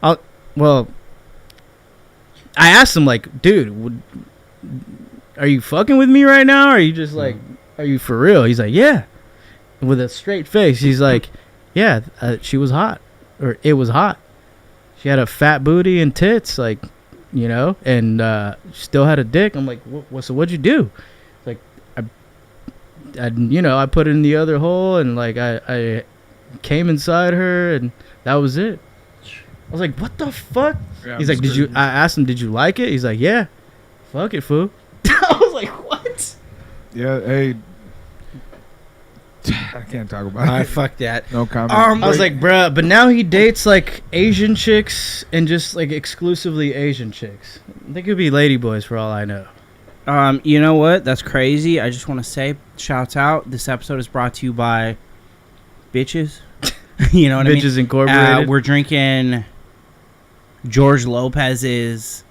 [SPEAKER 2] me. Well, I asked him like, dude, are you fucking with me right now? Or are you just like, are you for real? He's like, yeah, with a straight face. He's like, yeah, she was hot, or it was hot. She had a fat booty and tits, like, you know, and still had a dick. I'm like, so what'd you do? Like, I put it in the other hole, and like I came inside her, and that was it. I was like, what the fuck?
[SPEAKER 1] Yeah,
[SPEAKER 2] He's like, I asked him, did you like it? He's like, yeah. Fuck it, fool. I was like, what?
[SPEAKER 1] Yeah. Hey. I can't talk about
[SPEAKER 3] I
[SPEAKER 1] it.
[SPEAKER 3] fuck that.
[SPEAKER 1] No comment.
[SPEAKER 2] I was like, bruh, but now he dates like Asian chicks and just like exclusively Asian chicks. They could be ladyboys for all I know.
[SPEAKER 3] You know what? That's crazy. I just want to say, shouts out. This episode is brought to you by bitches. You know what
[SPEAKER 2] Bitches
[SPEAKER 3] I mean?
[SPEAKER 2] Incorporated.
[SPEAKER 3] We're drinking George Lopez's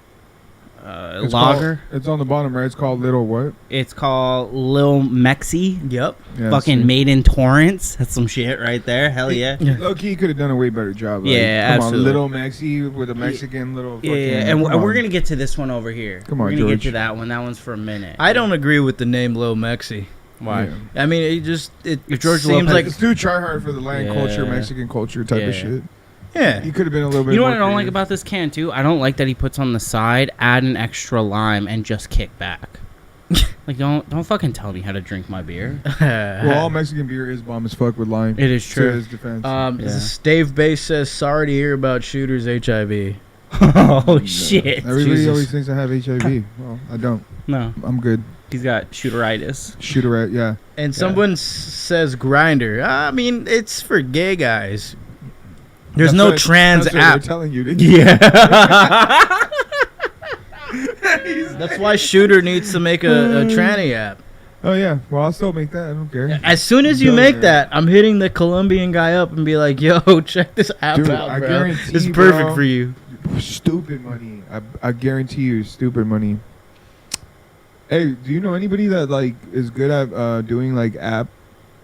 [SPEAKER 3] lager.
[SPEAKER 1] It's on the bottom, right? It's called Little what?
[SPEAKER 3] It's called Lil Mexi.
[SPEAKER 2] Yep.
[SPEAKER 1] Yeah,
[SPEAKER 3] Fucking
[SPEAKER 1] see.
[SPEAKER 3] made in Torrance. That's some shit right there. Hell yeah.
[SPEAKER 1] Low key could have done a way better job. Like,
[SPEAKER 3] Yeah,
[SPEAKER 1] come
[SPEAKER 3] absolutely.
[SPEAKER 1] on, Little Maxi with a Mexican little.
[SPEAKER 3] Yeah,
[SPEAKER 1] Fucking,
[SPEAKER 3] and
[SPEAKER 1] come
[SPEAKER 3] we're
[SPEAKER 1] on.
[SPEAKER 3] gonna get to this one over here.
[SPEAKER 1] Come on,
[SPEAKER 3] we're gonna get
[SPEAKER 1] George.
[SPEAKER 3] to that one. That one's for a minute.
[SPEAKER 2] I don't agree with the name Lil Mexi.
[SPEAKER 3] Why?
[SPEAKER 1] Yeah.
[SPEAKER 2] I mean, it
[SPEAKER 3] If George
[SPEAKER 2] seems
[SPEAKER 3] Lopez-
[SPEAKER 2] like,
[SPEAKER 1] It's too try hard for the land culture,
[SPEAKER 3] Yeah.
[SPEAKER 1] Mexican culture type of
[SPEAKER 3] Yeah.
[SPEAKER 1] shit.
[SPEAKER 2] yeah.
[SPEAKER 1] He could have been a little bit.
[SPEAKER 3] You know
[SPEAKER 1] more
[SPEAKER 3] what I don't like
[SPEAKER 1] creative.
[SPEAKER 3] about this can too? I don't like that he puts on the side, add an extra lime, and just kick back. Like don't fucking tell me how to drink my beer.
[SPEAKER 1] Well, all Mexican beer is bomb as fuck with lime.
[SPEAKER 3] It is
[SPEAKER 1] To
[SPEAKER 3] true.
[SPEAKER 1] his defense.
[SPEAKER 3] Yeah.
[SPEAKER 2] Dave Bass says, sorry to hear about Shooter's HIV.
[SPEAKER 3] Oh shit!
[SPEAKER 1] Everybody
[SPEAKER 2] Jesus.
[SPEAKER 1] always thinks I have HIV. Well, I don't.
[SPEAKER 3] No,
[SPEAKER 1] I'm good.
[SPEAKER 3] he's got shooteritis.
[SPEAKER 1] Shooter at yeah.
[SPEAKER 2] And someone says Grinder. I mean, it's for gay guys. There's
[SPEAKER 1] That's
[SPEAKER 2] no
[SPEAKER 1] what-
[SPEAKER 2] trans
[SPEAKER 1] that's what
[SPEAKER 2] app.
[SPEAKER 1] they're telling you.
[SPEAKER 3] Yeah.
[SPEAKER 2] That's why Shooter needs to make a tranny app.
[SPEAKER 1] Oh yeah. Well, I'll still make that. I don't care.
[SPEAKER 2] As soon as you
[SPEAKER 1] Done,
[SPEAKER 2] make
[SPEAKER 1] man.
[SPEAKER 2] that, I'm hitting the Colombian guy up and be like, yo, check this app
[SPEAKER 1] Dude,
[SPEAKER 2] out,
[SPEAKER 1] I
[SPEAKER 2] bro.
[SPEAKER 1] guarantee,
[SPEAKER 2] It's perfect
[SPEAKER 1] bro.
[SPEAKER 2] for you.
[SPEAKER 1] Stupid money. I guarantee you, stupid money. Hey, do you know anybody that like is good at doing like app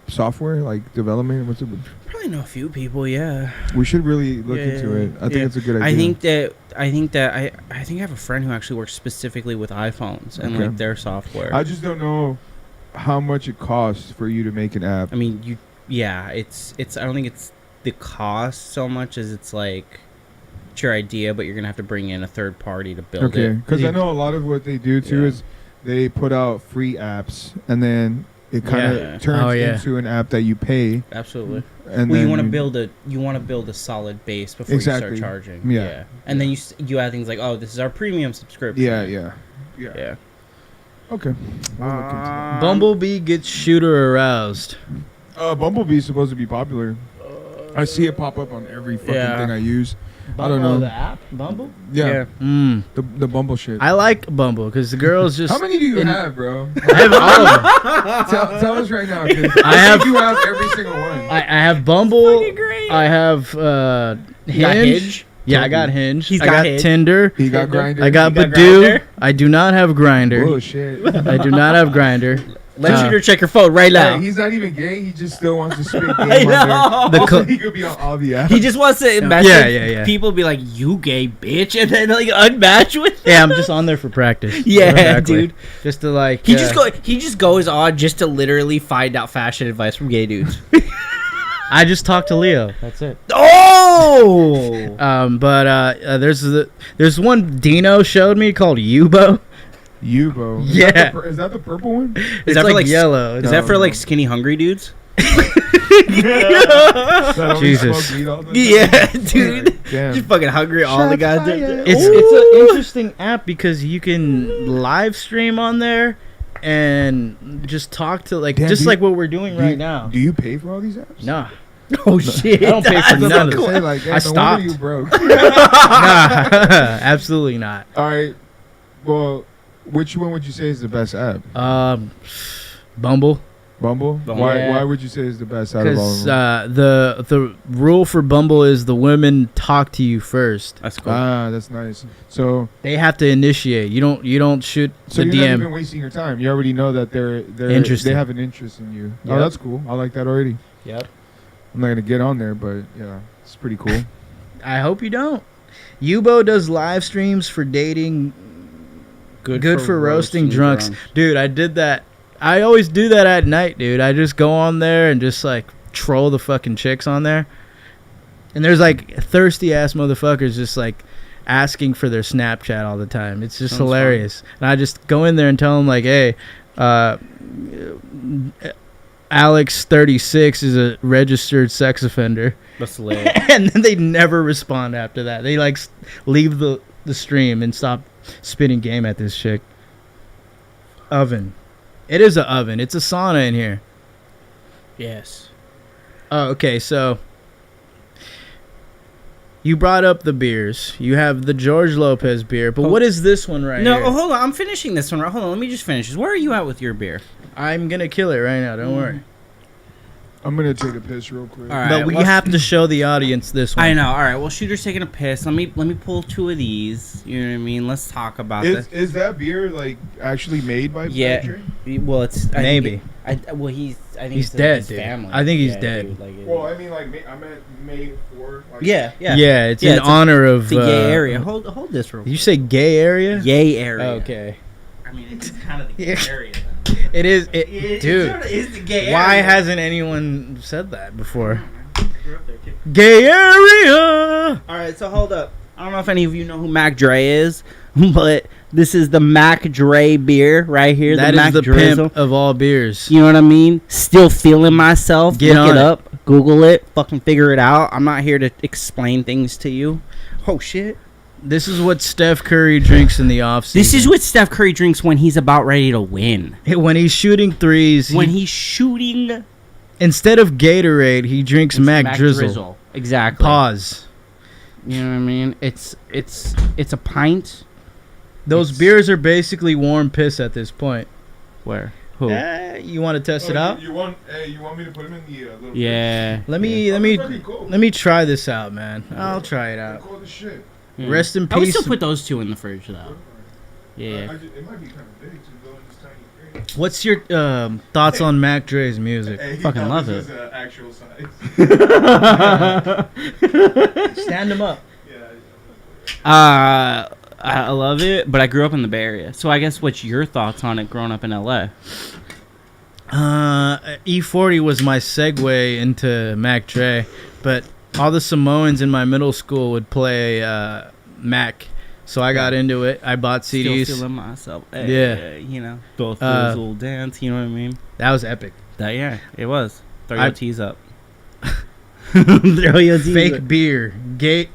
[SPEAKER 1] software, like development? What's it?
[SPEAKER 3] Probably know a few people. Yeah.
[SPEAKER 1] We should really look
[SPEAKER 3] Yeah,
[SPEAKER 1] into it. I think
[SPEAKER 3] yeah.
[SPEAKER 1] it's a good idea.
[SPEAKER 3] I think that I have a friend who actually works specifically with iPhones and
[SPEAKER 1] Okay.
[SPEAKER 3] like their software.
[SPEAKER 1] I just don't know how much it costs for you to make an app.
[SPEAKER 3] I mean, it's I don't think it's the cost so much as it's like it's your idea, but you're gonna have to bring in a third party to build
[SPEAKER 1] Okay,
[SPEAKER 3] it.
[SPEAKER 1] because I know a lot of what they do too
[SPEAKER 3] Yeah.
[SPEAKER 1] is they put out free apps and then it kind of
[SPEAKER 3] Yeah.
[SPEAKER 1] turns
[SPEAKER 2] Oh, yeah.
[SPEAKER 1] into an app that you pay.
[SPEAKER 3] Absolutely.
[SPEAKER 1] And
[SPEAKER 3] Well,
[SPEAKER 1] then
[SPEAKER 3] you want to build a solid base before you
[SPEAKER 1] Exactly.
[SPEAKER 3] start charging.
[SPEAKER 1] Yeah.
[SPEAKER 3] And then you add things like, oh, this is our premium subscription.
[SPEAKER 1] Yeah.
[SPEAKER 3] Yeah.
[SPEAKER 1] Okay. We'll look into that.
[SPEAKER 2] Bumblebee gets Shooter aroused.
[SPEAKER 1] Bumblebee's supposed to be popular. I see it pop up on every fucking
[SPEAKER 3] Yeah.
[SPEAKER 1] thing I use. I don't know.
[SPEAKER 2] The app? Bumble?
[SPEAKER 1] Yeah,
[SPEAKER 2] Mm.
[SPEAKER 1] the Bumble shit.
[SPEAKER 2] I like Bumble because the girls just...
[SPEAKER 1] How many do you
[SPEAKER 2] in-
[SPEAKER 1] have, bro?
[SPEAKER 2] I have all of them.
[SPEAKER 1] tell us right now. 'Cause
[SPEAKER 2] I have-
[SPEAKER 1] think you have every single one.
[SPEAKER 2] I have Bumble.
[SPEAKER 3] Fucking great.
[SPEAKER 2] I have
[SPEAKER 3] You got
[SPEAKER 2] Hinge.
[SPEAKER 3] Hinge?
[SPEAKER 2] Yeah, I got Hinge.
[SPEAKER 3] He's
[SPEAKER 2] I
[SPEAKER 3] got
[SPEAKER 2] got
[SPEAKER 3] Hinge.
[SPEAKER 2] Tinder.
[SPEAKER 1] He got Grindr.
[SPEAKER 2] I got
[SPEAKER 3] You got
[SPEAKER 2] Badoo.
[SPEAKER 3] Grindr?
[SPEAKER 2] I do not have Grinder.
[SPEAKER 1] Oh shit.
[SPEAKER 2] I do not have Grinder.
[SPEAKER 3] Let Shooter check your phone right now.
[SPEAKER 1] Hey, he's not even gay. He just still wants to spit game
[SPEAKER 3] I
[SPEAKER 1] on
[SPEAKER 3] know.
[SPEAKER 1] there.
[SPEAKER 2] The co-
[SPEAKER 1] He could be on all the apps.
[SPEAKER 3] He just wants to message
[SPEAKER 2] yeah.
[SPEAKER 3] people, be like, "You gay bitch," and then like unmatch with.
[SPEAKER 2] Yeah, I'm just on there for practice.
[SPEAKER 3] Yeah,
[SPEAKER 2] Exactly.
[SPEAKER 3] dude.
[SPEAKER 2] Just to like.
[SPEAKER 3] He just goes on just to literally find out fashion advice from gay dudes.
[SPEAKER 2] I just talked to Leo. That's it.
[SPEAKER 3] Oh.
[SPEAKER 2] There's one Dino showed me called Yubo.
[SPEAKER 1] Yubo.
[SPEAKER 2] Yeah.
[SPEAKER 1] Is that the purple one?
[SPEAKER 2] It's
[SPEAKER 3] that for,
[SPEAKER 2] like
[SPEAKER 3] like,
[SPEAKER 2] yellow.
[SPEAKER 3] Is that for like skinny hungry dudes?
[SPEAKER 1] That only
[SPEAKER 2] Jesus.
[SPEAKER 1] smoke weed all the time?
[SPEAKER 3] Yeah, dude.
[SPEAKER 1] Damn.
[SPEAKER 3] Just fucking hungry all the guys.
[SPEAKER 2] It's an interesting app because you can live stream on there and just talk to like
[SPEAKER 1] Damn,
[SPEAKER 2] just
[SPEAKER 1] do
[SPEAKER 2] like
[SPEAKER 1] you-
[SPEAKER 2] what we're doing right now.
[SPEAKER 1] Do you pay for all these apps?
[SPEAKER 2] Nah,
[SPEAKER 3] Oh shit!
[SPEAKER 2] I don't pay for
[SPEAKER 1] I was
[SPEAKER 2] none
[SPEAKER 1] about
[SPEAKER 2] of
[SPEAKER 1] to
[SPEAKER 2] it.
[SPEAKER 1] say, like, damn,
[SPEAKER 2] I
[SPEAKER 1] no wonder
[SPEAKER 2] stopped.
[SPEAKER 1] you broke.
[SPEAKER 2] Nah, absolutely not.
[SPEAKER 1] All right. Well, which one would you say is the best app?
[SPEAKER 2] Bumble.
[SPEAKER 1] Bumble?
[SPEAKER 3] Bumble.
[SPEAKER 1] Why?
[SPEAKER 2] Yeah.
[SPEAKER 1] Why would you say is the best out of all of
[SPEAKER 2] Because
[SPEAKER 1] them?
[SPEAKER 2] the rule for Bumble is the women talk to you first.
[SPEAKER 3] That's cool.
[SPEAKER 1] Ah, that's nice. So
[SPEAKER 2] They have to initiate. You don't shoot
[SPEAKER 1] so
[SPEAKER 2] the
[SPEAKER 1] you're not
[SPEAKER 2] DM.
[SPEAKER 1] even wasting your time. You already know that they're
[SPEAKER 2] Interested.
[SPEAKER 1] They have an interest in you.
[SPEAKER 2] Yep.
[SPEAKER 1] Oh, that's cool. I like that already.
[SPEAKER 2] Yep.
[SPEAKER 1] I'm not gonna get on there, but yeah, it's pretty cool.
[SPEAKER 2] I hope you don't. Yubo does live streams for dating. Good for roasting drunks. Dude, I did that. I always do that at night, dude. I just go on there and just like troll the fucking chicks on there. And there's like thirsty ass motherfuckers just like asking for their Snapchat all the time. It's just
[SPEAKER 3] Sounds
[SPEAKER 2] hilarious. And I just go in there and tell them like, hey, Alex 36 is a registered sex offender.
[SPEAKER 3] That's hilarious.
[SPEAKER 2] And then they never respond after that. They like leave the stream and stop spitting game at this chick. Oven. It is an oven. It's a sauna in here.
[SPEAKER 3] Yes.
[SPEAKER 2] Oh, okay. So you brought up the beers. You have the George Lopez beer, but what is this one right
[SPEAKER 3] No,
[SPEAKER 2] here?
[SPEAKER 3] hold on. I'm finishing this one. Hold on. Let me just finish this. Where are you at with your beer?
[SPEAKER 2] I'm gonna kill it right now. Don't worry.
[SPEAKER 1] I'm gonna take a piss real quick.
[SPEAKER 3] All right.
[SPEAKER 2] But we have to show the audience this one.
[SPEAKER 3] I know. All right. Well, Shooter's taking a piss. Let me pull two of these. You know what I mean? Let's talk about this.
[SPEAKER 1] Is that beer like actually made by
[SPEAKER 3] Yeah.
[SPEAKER 1] Patrick?
[SPEAKER 3] Well, it's I
[SPEAKER 2] Maybe.
[SPEAKER 3] think I think
[SPEAKER 2] He's
[SPEAKER 3] it's
[SPEAKER 2] dead,
[SPEAKER 3] his
[SPEAKER 2] dude.
[SPEAKER 3] family.
[SPEAKER 2] I think he's
[SPEAKER 3] Yeah,
[SPEAKER 2] dead.
[SPEAKER 3] dude, like,
[SPEAKER 1] Well, I mean, like I meant made for. Like,
[SPEAKER 3] yeah.
[SPEAKER 2] Yeah, it's
[SPEAKER 3] Yeah,
[SPEAKER 2] in
[SPEAKER 3] it's a-
[SPEAKER 2] honor of
[SPEAKER 3] The gay area. Hold this real
[SPEAKER 2] Did you say gay area?
[SPEAKER 3] Yay area.
[SPEAKER 2] Okay.
[SPEAKER 3] I mean, it's kind of the gay
[SPEAKER 2] Yeah.
[SPEAKER 3] area.
[SPEAKER 2] It is.
[SPEAKER 3] It
[SPEAKER 2] Dude.
[SPEAKER 3] sort of is the gay
[SPEAKER 2] Why
[SPEAKER 3] area.
[SPEAKER 2] hasn't anyone said that before?
[SPEAKER 3] Grew up there, too.
[SPEAKER 2] Gay area.
[SPEAKER 3] All right, so hold up. I don't know if any of you know who Mac Dre is, but this is the Mac Dre beer right here.
[SPEAKER 2] That
[SPEAKER 3] the Mac
[SPEAKER 2] is the
[SPEAKER 3] Drizzle.
[SPEAKER 2] pimp of all beers.
[SPEAKER 3] You know what I mean? Still feeling myself.
[SPEAKER 2] Get
[SPEAKER 3] Look
[SPEAKER 2] on
[SPEAKER 3] it
[SPEAKER 2] it.
[SPEAKER 3] up. Google it. Fucking figure it out. I'm not here to explain things to you. Oh shit.
[SPEAKER 2] This is what Steph Curry drinks in the offseason.
[SPEAKER 3] This is what Steph Curry drinks when he's about ready to win.
[SPEAKER 2] when he's shooting threes.
[SPEAKER 3] When he's shooting
[SPEAKER 2] instead of Gatorade, he drinks Mac Drizzle.
[SPEAKER 3] Exactly.
[SPEAKER 2] Pause.
[SPEAKER 3] You know what I mean? It's a pint.
[SPEAKER 2] Those
[SPEAKER 3] It's-
[SPEAKER 2] beers are basically warm piss at this point.
[SPEAKER 3] Where? Who?
[SPEAKER 2] You want to test it out?
[SPEAKER 1] You want me to put them in the little.
[SPEAKER 3] Yeah.
[SPEAKER 2] Let me let me try this out, man. I'll try it out.
[SPEAKER 1] Cold as shit.
[SPEAKER 3] Yeah.
[SPEAKER 2] Rest in
[SPEAKER 3] I would
[SPEAKER 2] peace.
[SPEAKER 3] still put those two in the fridge though. Yeah.
[SPEAKER 1] It might be kind of big to go in this tiny crate.
[SPEAKER 2] What's your thoughts on Mac Dre's music?
[SPEAKER 1] Hey, he
[SPEAKER 3] Fucking
[SPEAKER 1] thought
[SPEAKER 3] love
[SPEAKER 1] this
[SPEAKER 3] it.
[SPEAKER 1] was, actual size.
[SPEAKER 2] Stand him up.
[SPEAKER 3] I love it, but I grew up in the Bay Area. So I guess what's your thoughts on it growing up in LA?
[SPEAKER 2] E40 was my segue into Mac Dre, but all the Samoans in my middle school would play Mac, so I got into it. I bought CDs.
[SPEAKER 3] Still feeling myself.
[SPEAKER 2] Yeah.
[SPEAKER 3] You know, both those little dance. You know what I mean?
[SPEAKER 2] That was epic.
[SPEAKER 3] Yeah, it was. Throw
[SPEAKER 2] I-
[SPEAKER 3] your tees up. Throw your tees
[SPEAKER 2] Fake
[SPEAKER 3] up.
[SPEAKER 2] beer. Gay.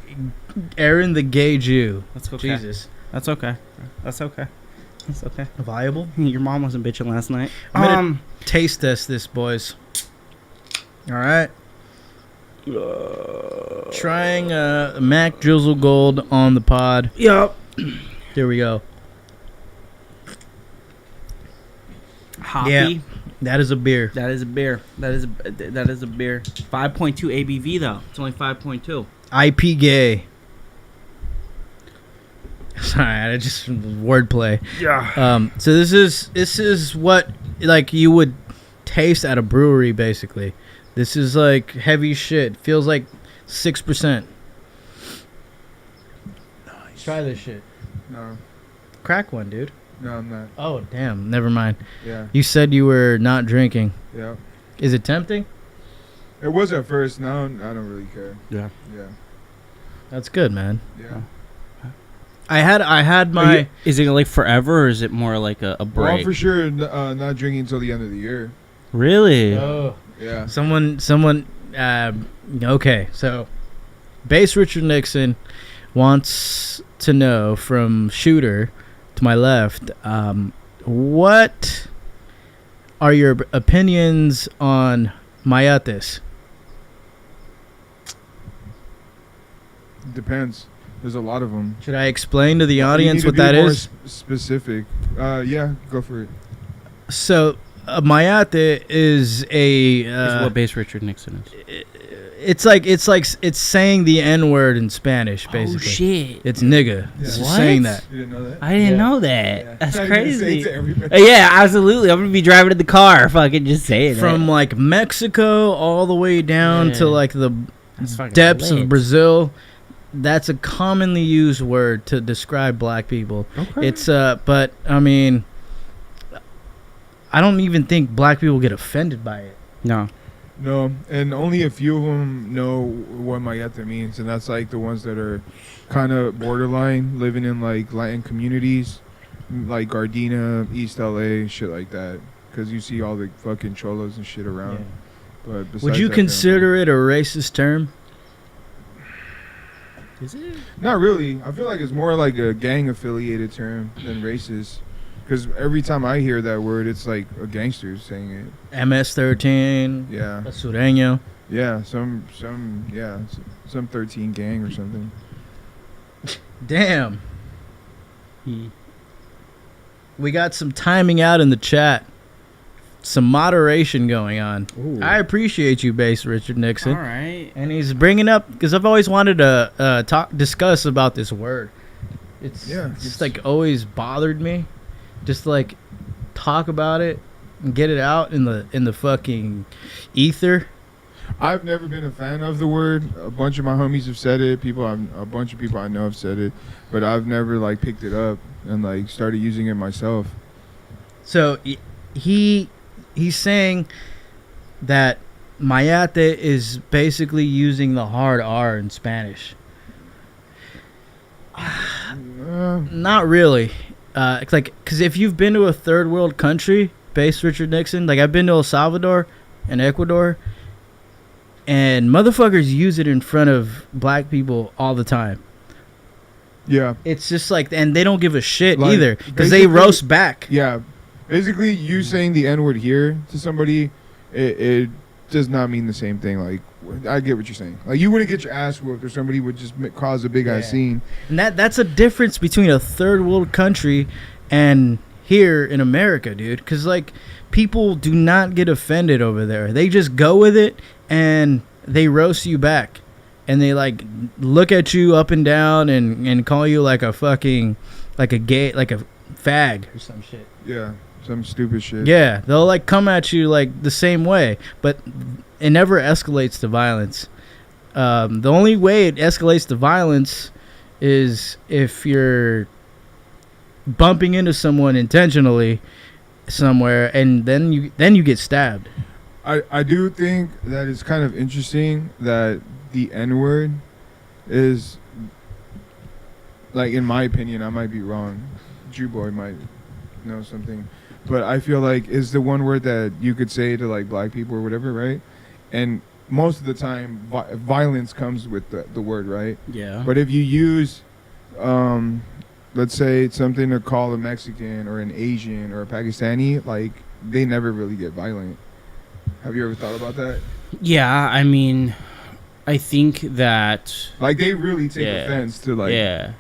[SPEAKER 2] Aaron the gay Jew.
[SPEAKER 3] That's okay.
[SPEAKER 2] Jesus.
[SPEAKER 3] That's okay. That's okay. That's okay.
[SPEAKER 2] Viable.
[SPEAKER 3] Your mom wasn't bitching last night.
[SPEAKER 2] I'm gonna taste test this, boys. All right. Trying Mac Drizzle Gold on the pod.
[SPEAKER 3] Yup.
[SPEAKER 2] Here we go.
[SPEAKER 3] Hoppy.
[SPEAKER 2] Yeah. That is a beer.
[SPEAKER 3] That is a beer. That is a beer. 5.2 ABV though. It's only 5.2.
[SPEAKER 2] IP gay. Sorry, I just wordplay.
[SPEAKER 1] Yeah.
[SPEAKER 2] So this is what like you would taste at a brewery, basically. This is like heavy shit. Feels like 6%.
[SPEAKER 1] Nice.
[SPEAKER 2] Try this shit.
[SPEAKER 1] No.
[SPEAKER 2] Crack one, dude.
[SPEAKER 1] No, I'm not.
[SPEAKER 2] Oh damn, never mind.
[SPEAKER 1] Yeah.
[SPEAKER 2] You said you were not drinking.
[SPEAKER 1] Yeah.
[SPEAKER 2] Is it tempting?
[SPEAKER 1] It was at first. Now I don't really care.
[SPEAKER 3] Yeah.
[SPEAKER 1] Yeah.
[SPEAKER 2] That's good, man.
[SPEAKER 1] Yeah.
[SPEAKER 2] I had my.
[SPEAKER 3] Is it like forever, or is it more like a
[SPEAKER 1] Well,
[SPEAKER 3] break?
[SPEAKER 1] I'm for sure not drinking until the end of the year.
[SPEAKER 3] Really?
[SPEAKER 2] Oh.
[SPEAKER 1] Yeah.
[SPEAKER 2] Someone. Okay, so, Bass Richard Nixon wants to know from Shooter to my left, what are your opinions on mayates?
[SPEAKER 1] Depends. There's a lot of them.
[SPEAKER 2] Should I explain to the audience what that is?
[SPEAKER 1] Specific. Yeah, go for it.
[SPEAKER 2] So, a mayate is a.
[SPEAKER 3] Is what Bass Richard Nixon is.
[SPEAKER 2] It's saying the N word in Spanish, basically.
[SPEAKER 3] Oh shit!
[SPEAKER 2] It's nigga.
[SPEAKER 1] Yeah.
[SPEAKER 2] It's
[SPEAKER 3] What?
[SPEAKER 2] saying that.
[SPEAKER 1] You didn't know that?
[SPEAKER 3] I didn't
[SPEAKER 2] Yeah.
[SPEAKER 3] know that.
[SPEAKER 1] Yeah.
[SPEAKER 3] That's
[SPEAKER 1] I'm gonna say it
[SPEAKER 3] crazy.
[SPEAKER 1] to everybody.
[SPEAKER 3] Yeah, absolutely. I'm gonna be driving in the car, fucking just saying
[SPEAKER 2] From
[SPEAKER 3] it.
[SPEAKER 2] like Mexico all the way down to
[SPEAKER 3] Yeah.
[SPEAKER 2] like the
[SPEAKER 3] That's fucking
[SPEAKER 2] depths of
[SPEAKER 3] lit.
[SPEAKER 2] Brazil. That's a commonly used word to describe black people.
[SPEAKER 1] Okay.
[SPEAKER 2] It's but I mean, I don't even think black people get offended by it.
[SPEAKER 3] No.
[SPEAKER 1] No, and only a few of them know what mayate means, and that's like the ones that are kind of borderline, living in like Latin communities, like Gardena, East LA, shit like that. Because you see all the fucking cholos and shit around. But besides
[SPEAKER 2] Would you
[SPEAKER 1] that,
[SPEAKER 2] consider it a racist term?
[SPEAKER 3] Is it?
[SPEAKER 1] Not really. I feel like it's more like a gang affiliated term than racist. Because every time I hear that word, it's like a gangster saying it.
[SPEAKER 2] MS-13,
[SPEAKER 1] Yeah,
[SPEAKER 2] Sureño.
[SPEAKER 1] yeah, some 13 gang or something.
[SPEAKER 2] Damn. We got some timing out in the chat. Some moderation going on.
[SPEAKER 3] Ooh.
[SPEAKER 2] I appreciate you, Bass Richard Nixon.
[SPEAKER 3] All right.
[SPEAKER 2] And he's bringing up, because I've always wanted to discuss about this word. It's just like always bothered me. Just like talk about it and get it out in the fucking ether.
[SPEAKER 1] I've never been a fan of the word. A bunch of my homies have said it. A bunch of people I know have said it, but I've never like picked it up and like started using it myself.
[SPEAKER 2] So he's saying that mayate is basically using the hard R in Spanish. Not really. It's like, because if you've been to a third world country, Bass Richard Nixon, like I've been to El Salvador and Ecuador, and motherfuckers use it in front of black people all the time.
[SPEAKER 1] Yeah,
[SPEAKER 2] It's just like, and they don't give a shit
[SPEAKER 1] Like,
[SPEAKER 2] either, because they
[SPEAKER 1] basically-
[SPEAKER 2] roast back.
[SPEAKER 1] yeah. Basically, you saying the N word here to somebody, it does not mean the same thing. Like, I get what you're saying. Like, you wouldn't get your ass whooped, or somebody would just cause a big ass
[SPEAKER 2] Yeah.
[SPEAKER 1] scene.
[SPEAKER 2] And that's a difference between a third world country and here in America, dude. Because, like, people do not get offended over there. They just go with it, and they roast you back. And they, like, look at you up and down and call you, like, a fucking, like a gay, like a fag or some shit.
[SPEAKER 1] Yeah, some stupid shit.
[SPEAKER 2] Yeah, they'll, like, come at you, like, the same way. But it never escalates to violence. The only way it escalates to violence is if you're bumping into someone intentionally somewhere, and then you get stabbed.
[SPEAKER 1] I do think that it's kind of interesting that the N word is, like, in my opinion, I might be wrong. Jew boy might know something, but I feel like is the one word that you could say to like black people or whatever, right? And most of the time, violence comes with the word, right?
[SPEAKER 3] Yeah.
[SPEAKER 1] But if you use, let's say something to call a Mexican or an Asian or a Pakistani, like they never really get violent. Have you ever thought about that?
[SPEAKER 3] Yeah, I mean, I think that.
[SPEAKER 1] Like they really take
[SPEAKER 3] Yeah.
[SPEAKER 1] offense to like.
[SPEAKER 3] Yeah.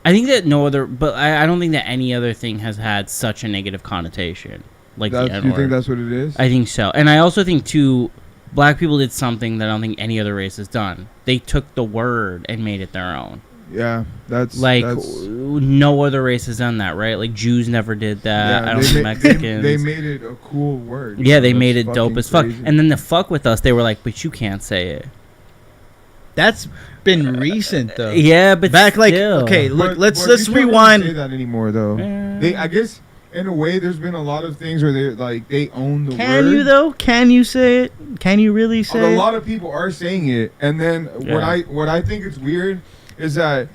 [SPEAKER 3] I think that no other, but I don't think that any other thing has had such a negative connotation like the
[SPEAKER 1] That's, you
[SPEAKER 3] N-word.
[SPEAKER 1] think that's what it is?
[SPEAKER 3] I think so, and I also think too, black people did something that I don't think any other race has done. They took the word and made it their own.
[SPEAKER 1] Yeah, that's
[SPEAKER 3] Like
[SPEAKER 1] that's,
[SPEAKER 3] no other race has done that, right? Like Jews never did that.
[SPEAKER 1] yeah,
[SPEAKER 3] I don't think Mexicans.
[SPEAKER 1] they made it a cool word.
[SPEAKER 3] Yeah, they
[SPEAKER 1] That's
[SPEAKER 3] made it dope
[SPEAKER 1] fucking
[SPEAKER 3] as fuck.
[SPEAKER 1] crazy.
[SPEAKER 3] And then to fuck with us, they were like, "But you can't say it."
[SPEAKER 2] That's been recent though.
[SPEAKER 3] Yeah, but
[SPEAKER 2] Back like
[SPEAKER 3] still.
[SPEAKER 2] okay, look,
[SPEAKER 1] But
[SPEAKER 2] let's
[SPEAKER 1] you can't really
[SPEAKER 2] rewind.
[SPEAKER 1] say that anymore though. I guess in a way, there's been a lot of things where they like they own the word.
[SPEAKER 2] Can you though? Can you say it? Can you really say
[SPEAKER 1] A
[SPEAKER 2] it?
[SPEAKER 1] lot of people are saying it, and then
[SPEAKER 3] Yeah.
[SPEAKER 1] what I think is weird is that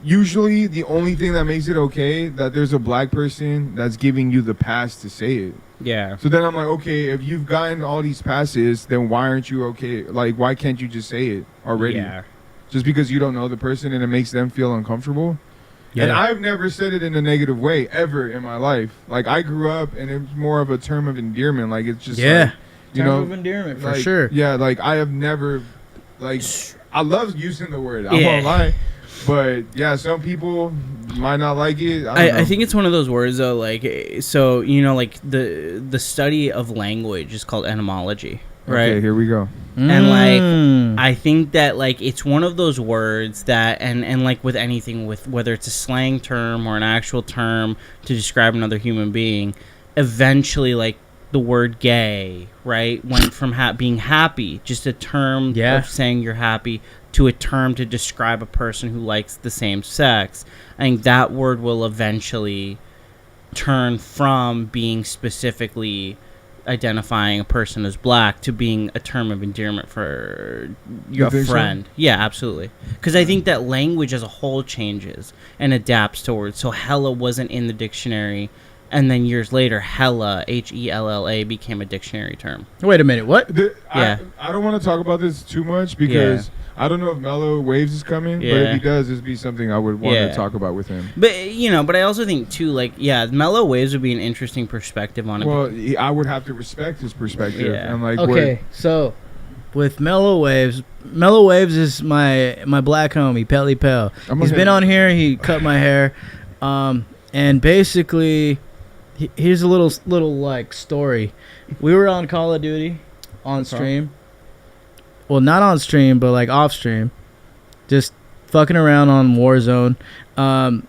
[SPEAKER 1] usually the only thing that makes it okay that there's a black person that's giving you the pass to say it.
[SPEAKER 3] Yeah.
[SPEAKER 1] So then I'm like, okay, if you've gotten all these passes, then why aren't you okay? Like, why can't you just say it already?
[SPEAKER 3] Yeah.
[SPEAKER 1] Just because you don't know the person and it makes them feel uncomfortable. And
[SPEAKER 2] Yeah.
[SPEAKER 1] I've never said it in a negative way ever in my life. Like, I grew up and it was more of a term of endearment. Like, it's just
[SPEAKER 2] Yeah.
[SPEAKER 1] like, you
[SPEAKER 2] Term
[SPEAKER 1] know,
[SPEAKER 2] of endearment for
[SPEAKER 1] like,
[SPEAKER 2] sure.
[SPEAKER 1] Yeah, like I have never, like, I love using the word. I
[SPEAKER 3] Yeah.
[SPEAKER 1] won't lie. But yeah, some people might not like it.
[SPEAKER 3] I think it's one of those words though, like so you know, like the study of language is called etymology, right?
[SPEAKER 1] Okay, here we go.
[SPEAKER 3] And like
[SPEAKER 2] Mm.
[SPEAKER 3] I think that like it's one of those words that and like with anything, with whether it's a slang term or an actual term to describe another human being, eventually like the word gay, right, went from being happy, just a term
[SPEAKER 2] Yeah.
[SPEAKER 3] of saying you're happy, to a term to describe a person who likes the same sex. I think that word will eventually turn from being specifically identifying a person as black to being a term of endearment for your
[SPEAKER 1] think so?
[SPEAKER 3] friend. Yeah, absolutely. Because I think that language as a whole changes and adapts to words. So hella wasn't in the dictionary, and then years later, hella, Hella, became a dictionary term.
[SPEAKER 2] Wait a minute. What?
[SPEAKER 3] Yeah.
[SPEAKER 1] I don't want to talk about this too much because I don't know if Mellow Waves is coming, but
[SPEAKER 3] Yeah.
[SPEAKER 1] if he does, this would be something I would want
[SPEAKER 3] Yeah.
[SPEAKER 1] to talk about with him.
[SPEAKER 3] But, you know, but I also think, too, like, yeah, Mellow Waves would be an interesting perspective on it.
[SPEAKER 1] Well, I would have to respect his perspective.
[SPEAKER 3] Yeah.
[SPEAKER 1] And like,
[SPEAKER 2] Okay, so with Mellow Waves is my black homie, Pelly Pell. He's been on here. He cut my hair, and basically, here's a little like story. We were on Call of Duty on stream. Well, not on stream, but like off stream, just fucking around on Warzone.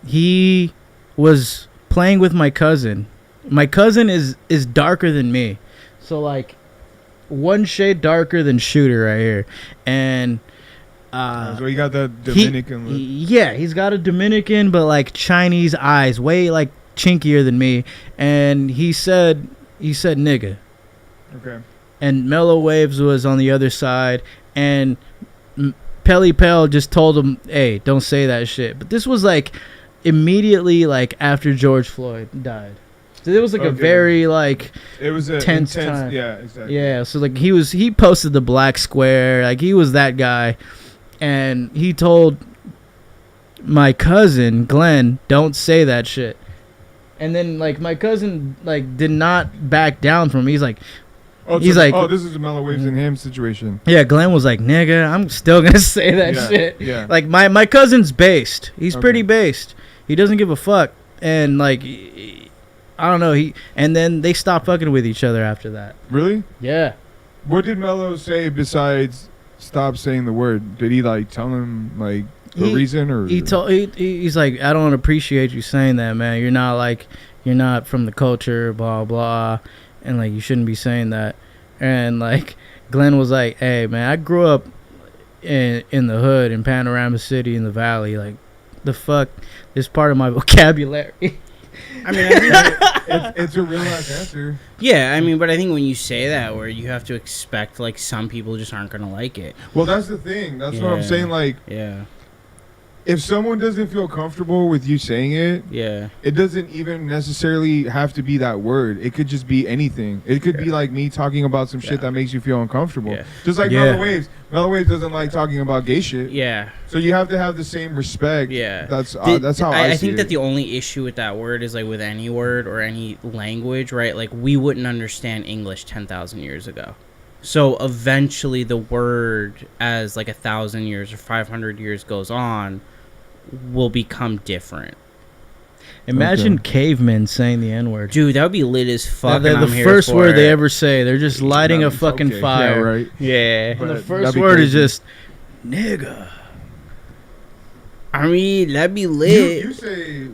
[SPEAKER 2] He was playing with my cousin. My cousin is darker than me, so like one shade darker than Shooter right here, and
[SPEAKER 1] so he got that Dominican look.
[SPEAKER 2] yeah, he's got a Dominican but like Chinese eyes, way like chinkier than me, and he said nigga.
[SPEAKER 1] Okay.
[SPEAKER 2] And Mellow Waves was on the other side, and Pelly Pell just told him, hey, don't say that shit. But this was like immediately like after George Floyd died. So it was like a
[SPEAKER 1] Okay.
[SPEAKER 2] very like
[SPEAKER 1] It was a
[SPEAKER 2] tense
[SPEAKER 1] intense
[SPEAKER 2] time.
[SPEAKER 1] Yeah, exactly.
[SPEAKER 2] Yeah, so like he posted the black square, like he was that guy, and he told my cousin Glenn, don't say that shit. And then like my cousin like did not back down from him. He's like,
[SPEAKER 1] He's like, oh, this is a Mellow Waves and him situation.
[SPEAKER 2] yeah, Glenn was like, nigga, I'm still gonna say that
[SPEAKER 1] Yeah,
[SPEAKER 2] shit.
[SPEAKER 1] yeah.
[SPEAKER 2] Like my cousin's based. He's
[SPEAKER 1] Okay.
[SPEAKER 2] pretty based. He doesn't give a fuck. And like I don't know, and then they stopped fucking with each other after that.
[SPEAKER 1] Really?
[SPEAKER 2] Yeah.
[SPEAKER 1] What did Mello say besides stop saying the word? Did he like tell him like the reason or
[SPEAKER 2] He's like, I don't appreciate you saying that, man. You're not from the culture, blah blah, and like you shouldn't be saying that. And like Glenn was like, hey man, I grew up in the hood in Panorama City in the Valley. Like the fuck, this part of my vocabulary.
[SPEAKER 3] I mean, I think
[SPEAKER 1] it's a real ass answer.
[SPEAKER 3] yeah, I mean, but I think when you say that word, you have to expect, like, some people just aren't going to like it.
[SPEAKER 1] Well, that's the thing. That's what I'm
[SPEAKER 3] Yeah.
[SPEAKER 1] saying. Like,
[SPEAKER 3] Yeah.
[SPEAKER 1] if someone doesn't feel comfortable with you saying it,
[SPEAKER 3] Yeah.
[SPEAKER 1] it doesn't even necessarily have to be that word. It could just be anything. It could be like me talking about some shit that makes you feel uncomfortable.
[SPEAKER 3] Yeah.
[SPEAKER 1] Just like
[SPEAKER 2] Yeah.
[SPEAKER 1] Mellow Waves. Mellow Waves doesn't like talking about gay shit.
[SPEAKER 3] Yeah.
[SPEAKER 1] So you have to have the same respect.
[SPEAKER 3] Yeah.
[SPEAKER 1] That's how I see
[SPEAKER 3] think
[SPEAKER 1] it.
[SPEAKER 3] that the only issue with that word is, like, with any word or any language, right? Like, we wouldn't understand English 10,000 years ago. So eventually the word, as like 1,000 years or 500 years goes on, will become different.
[SPEAKER 2] Imagine
[SPEAKER 1] Okay.
[SPEAKER 2] cavemen saying the N-word.
[SPEAKER 3] Dude, that would be lit as fuck.
[SPEAKER 2] The
[SPEAKER 3] and I'm here
[SPEAKER 2] first
[SPEAKER 3] for
[SPEAKER 2] word they
[SPEAKER 3] it.
[SPEAKER 2] ever say, they're just lighting a fucking
[SPEAKER 1] Okay,
[SPEAKER 2] fire.
[SPEAKER 1] Yeah, right.
[SPEAKER 3] Yeah.
[SPEAKER 2] And the
[SPEAKER 1] But
[SPEAKER 2] first
[SPEAKER 1] that'd be
[SPEAKER 2] word is
[SPEAKER 1] crazy.
[SPEAKER 2] just nigga.
[SPEAKER 3] I mean, that'd be
[SPEAKER 1] You
[SPEAKER 3] lit.
[SPEAKER 1] say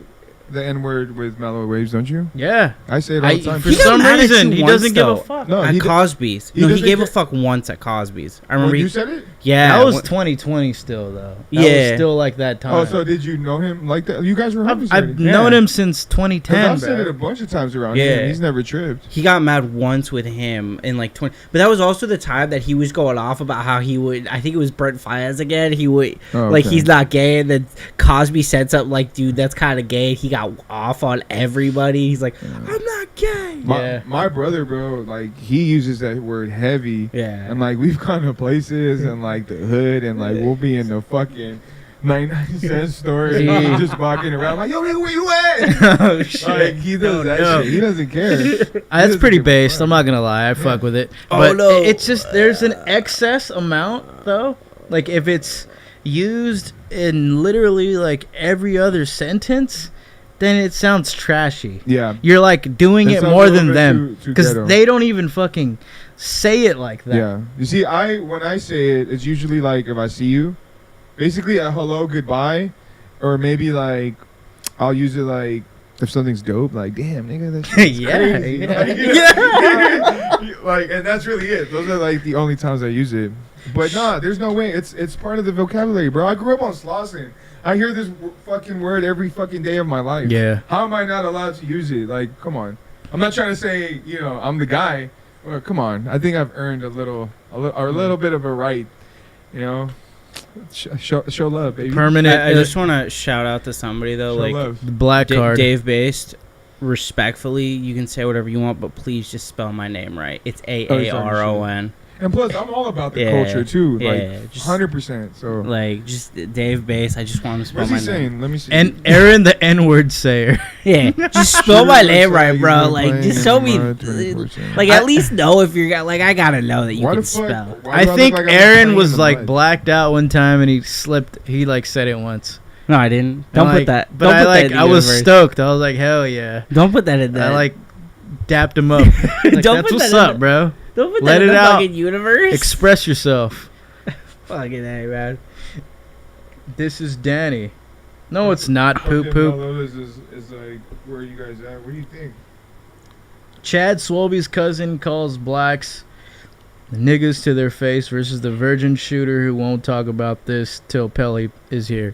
[SPEAKER 1] the N word with mellow waves, don't you?
[SPEAKER 2] Yeah.
[SPEAKER 1] I say it all the time.
[SPEAKER 2] For
[SPEAKER 3] He got
[SPEAKER 2] some
[SPEAKER 3] mad at
[SPEAKER 2] reason,
[SPEAKER 3] you
[SPEAKER 2] he
[SPEAKER 3] once,
[SPEAKER 2] doesn't give
[SPEAKER 3] though.
[SPEAKER 2] a fuck.
[SPEAKER 1] No,
[SPEAKER 3] At
[SPEAKER 1] he
[SPEAKER 3] Cosby's.
[SPEAKER 1] he
[SPEAKER 3] No, he
[SPEAKER 1] doesn't
[SPEAKER 3] gave a
[SPEAKER 1] get-
[SPEAKER 3] fuck once at Cosby's. I
[SPEAKER 1] When
[SPEAKER 3] remember.
[SPEAKER 1] you said it?
[SPEAKER 3] Yeah.
[SPEAKER 2] That was
[SPEAKER 3] when-
[SPEAKER 2] 2020 still, though. That
[SPEAKER 3] Yeah.
[SPEAKER 2] was still like that time.
[SPEAKER 1] Oh, so did you know him like that? You guys were homies
[SPEAKER 2] I've
[SPEAKER 1] already?
[SPEAKER 2] known
[SPEAKER 3] Yeah.
[SPEAKER 2] him since 2010,
[SPEAKER 1] I've said it a
[SPEAKER 2] bro.
[SPEAKER 1] bunch of times around
[SPEAKER 3] Yeah.
[SPEAKER 1] him. He's never tripped.
[SPEAKER 3] He got mad once with him in like 20, but that was also the time that he was going off about how he would. I think it was Brent Fayez again. He would
[SPEAKER 1] Oh,
[SPEAKER 3] like
[SPEAKER 1] okay.
[SPEAKER 3] he's not gay, and then Cosby said something like, "Dude, that's kind of gay." He got off on everybody. He's like, "I'm not gay."
[SPEAKER 1] My brother, bro, like he uses that word heavy.
[SPEAKER 3] Yeah.
[SPEAKER 1] And like we've gone to places and like the hood and like we'll be in the fucking 99-cent store and
[SPEAKER 2] Gee.
[SPEAKER 1] he's just walking around like, yo, nigga, where you at?
[SPEAKER 2] Oh shit.
[SPEAKER 1] Like he does that
[SPEAKER 2] no.
[SPEAKER 1] shit. He doesn't care.
[SPEAKER 2] That's pretty based. I'm not gonna lie. I fuck with it.
[SPEAKER 3] Oh,
[SPEAKER 2] But
[SPEAKER 3] no.
[SPEAKER 2] it's just there's an excess amount though. Like if it's used in literally like every other sentence, then it sounds trashy.
[SPEAKER 1] Yeah.
[SPEAKER 2] You're like doing
[SPEAKER 1] It
[SPEAKER 2] it
[SPEAKER 1] sounds
[SPEAKER 2] more
[SPEAKER 1] a little
[SPEAKER 2] than
[SPEAKER 1] bit
[SPEAKER 2] them
[SPEAKER 1] too
[SPEAKER 2] because
[SPEAKER 1] ghetto.
[SPEAKER 2] they don't even fucking say it like that.
[SPEAKER 1] Yeah. You see, when I say it, it's usually like if I see you, basically a hello, goodbye, or maybe like I'll use it like if something's dope, like damn nigga, that shit's
[SPEAKER 2] Yeah,
[SPEAKER 1] crazy.
[SPEAKER 2] yeah.
[SPEAKER 1] Like, like, and that's really it. Those are like the only times I use it. But nah, there's no way. It's part of the vocabulary, bro. I grew up on Slauson. I hear this fucking word every fucking day of my life.
[SPEAKER 2] Yeah.
[SPEAKER 1] How am I not allowed to use it? Like, come on. I'm not trying to say, I'm the guy. Well, come on. I think I've earned a little bit of a right. Show love, baby.
[SPEAKER 2] Permanent.
[SPEAKER 3] I just want to shout out to somebody though,
[SPEAKER 1] Show
[SPEAKER 3] like
[SPEAKER 1] love.
[SPEAKER 2] the black card.
[SPEAKER 3] Dave Based. Respectfully, you can say whatever you want, but please just spell my name right. It's Aaron.
[SPEAKER 1] And plus, I'm all about the
[SPEAKER 3] Yeah,
[SPEAKER 1] culture too.
[SPEAKER 3] yeah,
[SPEAKER 1] Like,
[SPEAKER 3] just-
[SPEAKER 1] 100%. So,
[SPEAKER 3] Like just Dave Based. I just want to spell
[SPEAKER 1] what's
[SPEAKER 3] my
[SPEAKER 1] he
[SPEAKER 3] name.
[SPEAKER 1] saying? Let me see.
[SPEAKER 2] And Aaron, the N-word sayer.
[SPEAKER 3] Yeah, just spell my name right, bro. Like, just show me. Like, at least know if you're like. I gotta know that you
[SPEAKER 1] Why
[SPEAKER 3] can
[SPEAKER 1] the fuck-
[SPEAKER 3] spell.
[SPEAKER 1] why do
[SPEAKER 2] I
[SPEAKER 1] look
[SPEAKER 2] think
[SPEAKER 1] like I'm
[SPEAKER 2] Aaron
[SPEAKER 1] playing
[SPEAKER 2] was
[SPEAKER 1] in the
[SPEAKER 2] like
[SPEAKER 1] mud?
[SPEAKER 2] blacked out one time and he slipped. He like said it once.
[SPEAKER 3] No, I didn't. Don't
[SPEAKER 2] And,
[SPEAKER 3] put that.
[SPEAKER 2] But
[SPEAKER 3] Don't
[SPEAKER 2] I
[SPEAKER 3] put that
[SPEAKER 2] like.
[SPEAKER 3] in the
[SPEAKER 2] I was
[SPEAKER 3] universe.
[SPEAKER 2] stoked. I was like, hell yeah.
[SPEAKER 3] Don't put that in there.
[SPEAKER 2] I like dapped him up. Like,
[SPEAKER 3] Don't
[SPEAKER 2] that's
[SPEAKER 3] put
[SPEAKER 2] what's
[SPEAKER 3] that in
[SPEAKER 2] up,
[SPEAKER 3] the-
[SPEAKER 2] bro.
[SPEAKER 3] Don't put
[SPEAKER 2] let
[SPEAKER 3] that in
[SPEAKER 2] it
[SPEAKER 3] the
[SPEAKER 2] out.
[SPEAKER 3] fucking universe.
[SPEAKER 2] Express yourself.
[SPEAKER 3] Fucking A, man.
[SPEAKER 2] This is Danny. No, it's not. Poop
[SPEAKER 1] Fucking
[SPEAKER 2] poop.
[SPEAKER 1] Mellows is like, where are you guys at? What do you think?
[SPEAKER 2] Chad Swolby's cousin calls blacks niggas to their face versus the virgin shooter who won't talk about this till Pelly is here.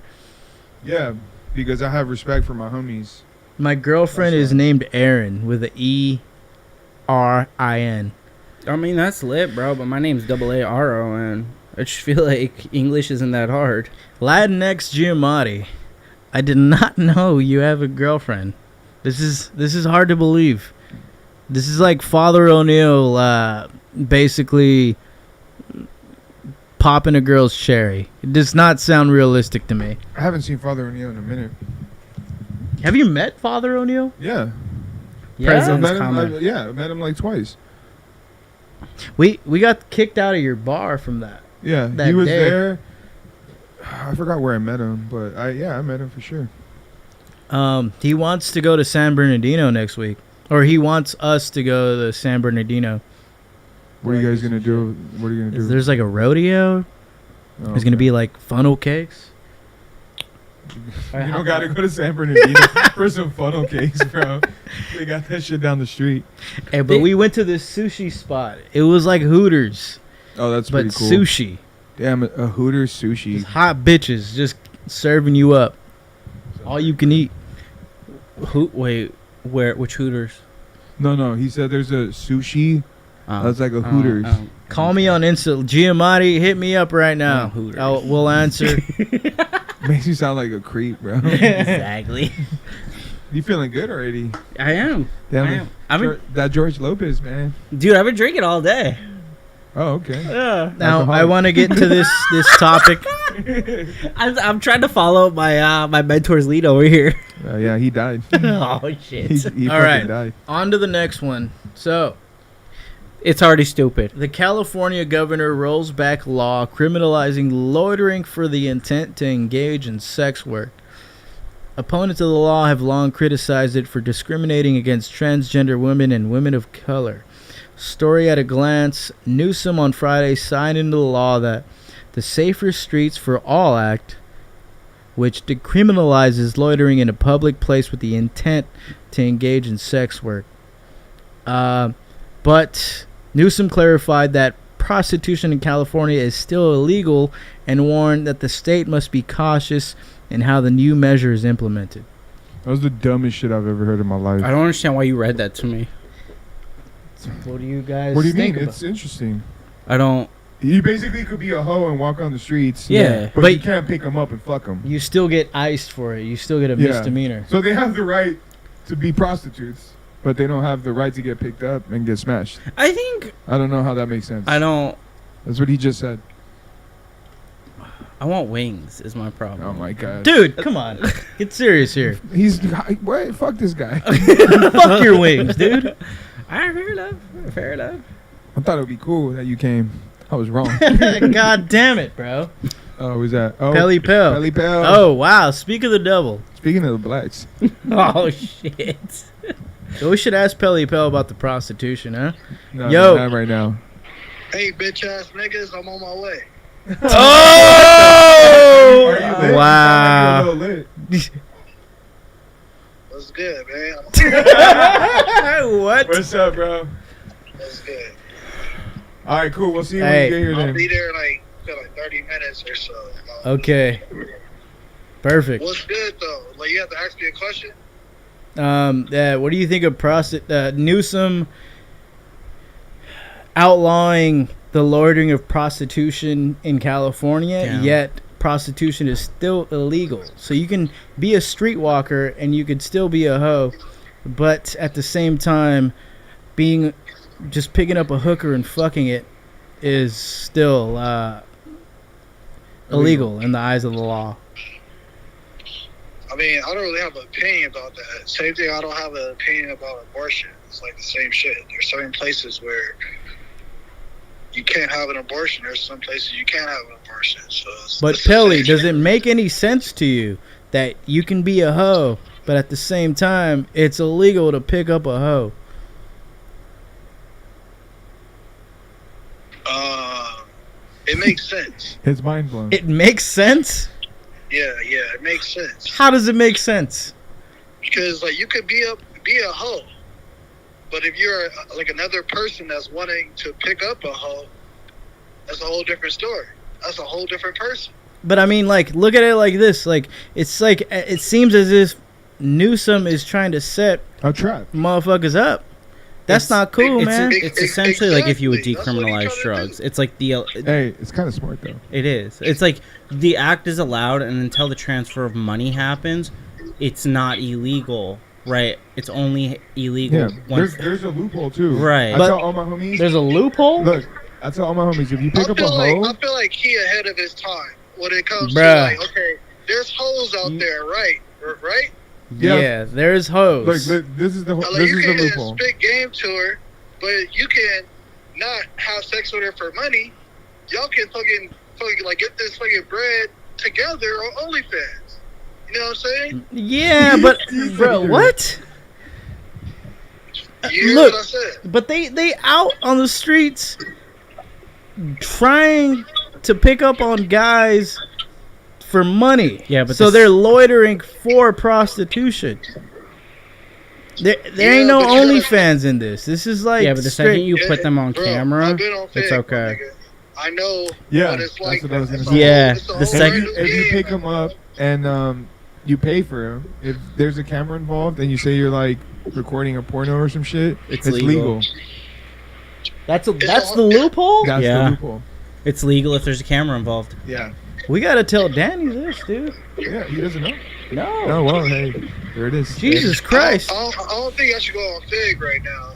[SPEAKER 1] Yeah, because I have respect for my homies.
[SPEAKER 2] My girlfriend
[SPEAKER 1] That's
[SPEAKER 2] is
[SPEAKER 1] right.
[SPEAKER 2] named Erin with a E-R-I-N.
[SPEAKER 3] I mean, that's lit, bro. But my name's Aaron. I just feel like English isn't that hard.
[SPEAKER 2] Latinx Giamatti. I did not know you have a girlfriend. This is hard to believe. This is like Father O'Neill basically popping a girl's cherry. It does not sound realistic to me.
[SPEAKER 1] I haven't seen Father O'Neill in a minute.
[SPEAKER 2] Have you met Father O'Neill?
[SPEAKER 1] Yeah.
[SPEAKER 3] Presence
[SPEAKER 1] I met him,
[SPEAKER 3] common.
[SPEAKER 1] I met him like twice.
[SPEAKER 2] We got kicked out of your bar from that.
[SPEAKER 1] Yeah,
[SPEAKER 2] That
[SPEAKER 1] he was
[SPEAKER 2] day.
[SPEAKER 1] there. I forgot where I met him, but I met him for sure.
[SPEAKER 2] He wants to go to San Bernardino next week, or he wants us to go to San Bernardino.
[SPEAKER 1] What are you guys gonna do? What are you gonna do?
[SPEAKER 2] There's like a rodeo.
[SPEAKER 1] Oh,
[SPEAKER 2] There's gonna be like funnel cakes.
[SPEAKER 1] You don't gotta go to San Bernardino for some funnel cakes, bro. They got that shit down the street.
[SPEAKER 2] Hey, but we went to this sushi spot. It was like Hooters,
[SPEAKER 1] Oh, that's
[SPEAKER 2] but
[SPEAKER 1] pretty cool.
[SPEAKER 2] sushi.
[SPEAKER 1] Damn, a Hooters sushi.
[SPEAKER 2] Just hot bitches just serving you up. All you can eat.
[SPEAKER 3] Wait, which Hooters?
[SPEAKER 1] No, he said there's a sushi. That's like a Hooters.
[SPEAKER 2] Call me on Insta. Giamatti, hit me up right now.
[SPEAKER 3] Hooters.
[SPEAKER 2] We'll answer.
[SPEAKER 1] Makes you sound like a creep, bro.
[SPEAKER 3] Exactly.
[SPEAKER 1] You feeling good already?
[SPEAKER 3] I am.
[SPEAKER 1] Damn
[SPEAKER 3] I
[SPEAKER 1] it.
[SPEAKER 3] am. I've been,
[SPEAKER 1] That George Lopez, man.
[SPEAKER 3] dude, I've been drinking all day.
[SPEAKER 1] Oh, okay.
[SPEAKER 3] Yeah.
[SPEAKER 2] Now I
[SPEAKER 1] Alcoholic.
[SPEAKER 2] want to get to this topic.
[SPEAKER 3] I'm trying to follow my my mentor's lead over here.
[SPEAKER 1] Yeah, he died.
[SPEAKER 3] Oh
[SPEAKER 1] he
[SPEAKER 3] shit!
[SPEAKER 1] he
[SPEAKER 2] All
[SPEAKER 1] fucking
[SPEAKER 2] right.
[SPEAKER 1] died.
[SPEAKER 2] On to the next one. So,
[SPEAKER 3] It's already stupid.
[SPEAKER 2] the California governor rolls back law criminalizing loitering for the intent to engage in sex work. Opponents of the law have long criticized it for discriminating against transgender women and women of color. Story at a glance, Newsom on Friday signed into law that the Safer Streets for All Act which decriminalizes loitering in a public place with the intent to engage in sex work. But Newsom clarified that prostitution in California is still illegal and warned that the state must be cautious in how the new measure is implemented.
[SPEAKER 1] That was the dumbest shit I've ever heard in my life.
[SPEAKER 3] I don't understand why you read that to me.
[SPEAKER 2] What do you guys
[SPEAKER 1] What do you
[SPEAKER 2] think
[SPEAKER 1] mean?
[SPEAKER 2] about?
[SPEAKER 1] It's interesting.
[SPEAKER 3] I don't.
[SPEAKER 1] You basically could be a hoe and walk on the streets.
[SPEAKER 3] Yeah.
[SPEAKER 1] But
[SPEAKER 2] But-
[SPEAKER 1] you can't pick them up and fuck them.
[SPEAKER 2] You still get iced for it. You still get a
[SPEAKER 1] Yeah.
[SPEAKER 2] misdemeanor.
[SPEAKER 1] So they have the right to be prostitutes, but they don't have the right to get picked up and get smashed.
[SPEAKER 3] I think
[SPEAKER 1] I don't know how that makes sense.
[SPEAKER 3] I don't.
[SPEAKER 1] That's what he just said.
[SPEAKER 3] I want wings. Is my problem.
[SPEAKER 1] Oh my god.
[SPEAKER 2] Dude, come on. Get serious here.
[SPEAKER 1] He's what? Fuck this guy.
[SPEAKER 2] Fuck your wings, dude.
[SPEAKER 3] Alright, fair enough. Fair enough.
[SPEAKER 1] I thought it would be cool that you came. I was wrong.
[SPEAKER 2] God damn it, bro.
[SPEAKER 1] Oh, who's that? Oh,
[SPEAKER 2] Pelly Pell.
[SPEAKER 1] Pelly Pell.
[SPEAKER 2] Oh, wow. Speak of the devil.
[SPEAKER 1] Speaking of the blacks,
[SPEAKER 3] Oh shit.
[SPEAKER 2] So we should ask Pelly Pell about the prostitution, huh?
[SPEAKER 1] no,
[SPEAKER 2] Yo.
[SPEAKER 1] not right now.
[SPEAKER 4] Hey, bitch ass niggas, I'm on my way.
[SPEAKER 2] Oh!
[SPEAKER 1] Are you lit?
[SPEAKER 2] Wow.
[SPEAKER 1] You sound like you're a little lit.
[SPEAKER 4] What's good, man?
[SPEAKER 2] What?
[SPEAKER 1] What's up, bro?
[SPEAKER 4] What's good?
[SPEAKER 1] All right, cool. We'll see you
[SPEAKER 2] Hey.
[SPEAKER 1] when you get here
[SPEAKER 4] I'll
[SPEAKER 1] then.
[SPEAKER 4] be there in like 30 minutes or so.
[SPEAKER 2] Okay. Perfect.
[SPEAKER 4] What's good though? Like you have to ask me a question.
[SPEAKER 2] What do you think of Newsom outlawing the loitering of prostitution in California,
[SPEAKER 3] Damn.
[SPEAKER 2] yet prostitution is still illegal? So you can be a streetwalker and you could still be a hoe, but at the same time, just picking up a hooker and fucking it is still illegal in the eyes of the law.
[SPEAKER 4] I mean, I don't really have an opinion about that. Same thing, I don't have an opinion about abortion. It's like the same shit. There's certain places where you can't have an abortion. There's some places you can't have an abortion. So
[SPEAKER 2] But
[SPEAKER 4] it's the
[SPEAKER 2] Pelly,
[SPEAKER 4] same
[SPEAKER 2] does
[SPEAKER 4] shit.
[SPEAKER 2] it make any sense to you that you can be a hoe, but at the same time, it's illegal to pick up a hoe?
[SPEAKER 4] It makes sense.
[SPEAKER 1] It's mind blowing.
[SPEAKER 2] It makes sense?
[SPEAKER 4] Yeah, it makes sense.
[SPEAKER 2] How does it make sense?
[SPEAKER 4] Because like you could be a hoe, but if you're like another person that's wanting to pick up a hoe, that's a whole different story. That's a whole different person.
[SPEAKER 2] But I mean, like, look at it like this. Like, it's like, it seems as if Newsom is trying to set
[SPEAKER 1] A trap.
[SPEAKER 2] motherfuckers up. That's
[SPEAKER 3] It's-
[SPEAKER 2] not cool,
[SPEAKER 3] It's,
[SPEAKER 2] man.
[SPEAKER 3] it's essentially like if you would
[SPEAKER 4] Exactly. That's what
[SPEAKER 3] decriminalize
[SPEAKER 4] he's trying to
[SPEAKER 3] drugs.
[SPEAKER 4] do.
[SPEAKER 3] It's like the.
[SPEAKER 1] Hey, it's kind of smart though.
[SPEAKER 3] It is. It's like the act is allowed, and until the transfer of money happens, it's not illegal, right? It's only illegal
[SPEAKER 1] Yeah,
[SPEAKER 3] once.
[SPEAKER 1] there's a loophole too.
[SPEAKER 3] Right.
[SPEAKER 1] I
[SPEAKER 2] But-
[SPEAKER 1] tell all my homies.
[SPEAKER 2] There's a loophole?
[SPEAKER 1] Look, I tell all my homies if you pick
[SPEAKER 4] I
[SPEAKER 1] up a
[SPEAKER 4] feel like
[SPEAKER 1] hoe.
[SPEAKER 4] I feel like he ahead of his time when it comes
[SPEAKER 2] Bruh.
[SPEAKER 4] to like, okay, there's hoes out there, right? Right?
[SPEAKER 1] Yeah.
[SPEAKER 2] Yeah, there's hoes.
[SPEAKER 1] Look, this is the
[SPEAKER 4] Like
[SPEAKER 1] this
[SPEAKER 4] you
[SPEAKER 1] is the
[SPEAKER 4] can
[SPEAKER 1] loophole.
[SPEAKER 4] spit game to her, but you can not have sex with her for money. Y'all can fucking like get this fucking bread together on OnlyFans. You know what I'm saying?
[SPEAKER 2] Yeah, but, bro, what?
[SPEAKER 4] You hear
[SPEAKER 2] Look.
[SPEAKER 4] what I said?
[SPEAKER 2] But they out on the streets trying to pick up on guys for money.
[SPEAKER 3] Yeah, but
[SPEAKER 2] so
[SPEAKER 3] this-
[SPEAKER 2] they're loitering for prostitution. There ain't no
[SPEAKER 4] but you gotta-
[SPEAKER 2] OnlyFans in this. This is like
[SPEAKER 3] Yeah, but the second you put them on
[SPEAKER 4] Bro,
[SPEAKER 3] camera,
[SPEAKER 4] I've been on
[SPEAKER 3] it's
[SPEAKER 4] Fig, my
[SPEAKER 3] okay.
[SPEAKER 4] nigga. I know
[SPEAKER 1] Yeah,
[SPEAKER 4] what it's
[SPEAKER 1] that's
[SPEAKER 4] like.
[SPEAKER 1] what I was gonna
[SPEAKER 4] It's
[SPEAKER 1] say.
[SPEAKER 4] a
[SPEAKER 3] Yeah,
[SPEAKER 4] whole- it's a
[SPEAKER 3] the
[SPEAKER 4] whole
[SPEAKER 3] second-
[SPEAKER 4] brand
[SPEAKER 1] If
[SPEAKER 4] new
[SPEAKER 1] you
[SPEAKER 4] game.
[SPEAKER 1] pick them up and you pay for them, if there's a camera involved and you say you're like recording a porno or some shit,
[SPEAKER 3] It's
[SPEAKER 1] it's legal.
[SPEAKER 3] legal.
[SPEAKER 2] that's the
[SPEAKER 4] all-
[SPEAKER 2] loophole.
[SPEAKER 1] That's
[SPEAKER 3] Yeah.
[SPEAKER 1] the loophole.
[SPEAKER 3] it's legal if there's a camera involved.
[SPEAKER 1] Yeah.
[SPEAKER 2] We gotta tell Danny this, dude.
[SPEAKER 1] Yeah, he doesn't know.
[SPEAKER 2] No,
[SPEAKER 1] Oh well, hey, there it is.
[SPEAKER 2] Jesus Christ.
[SPEAKER 4] I don't think I should go on Fig right now.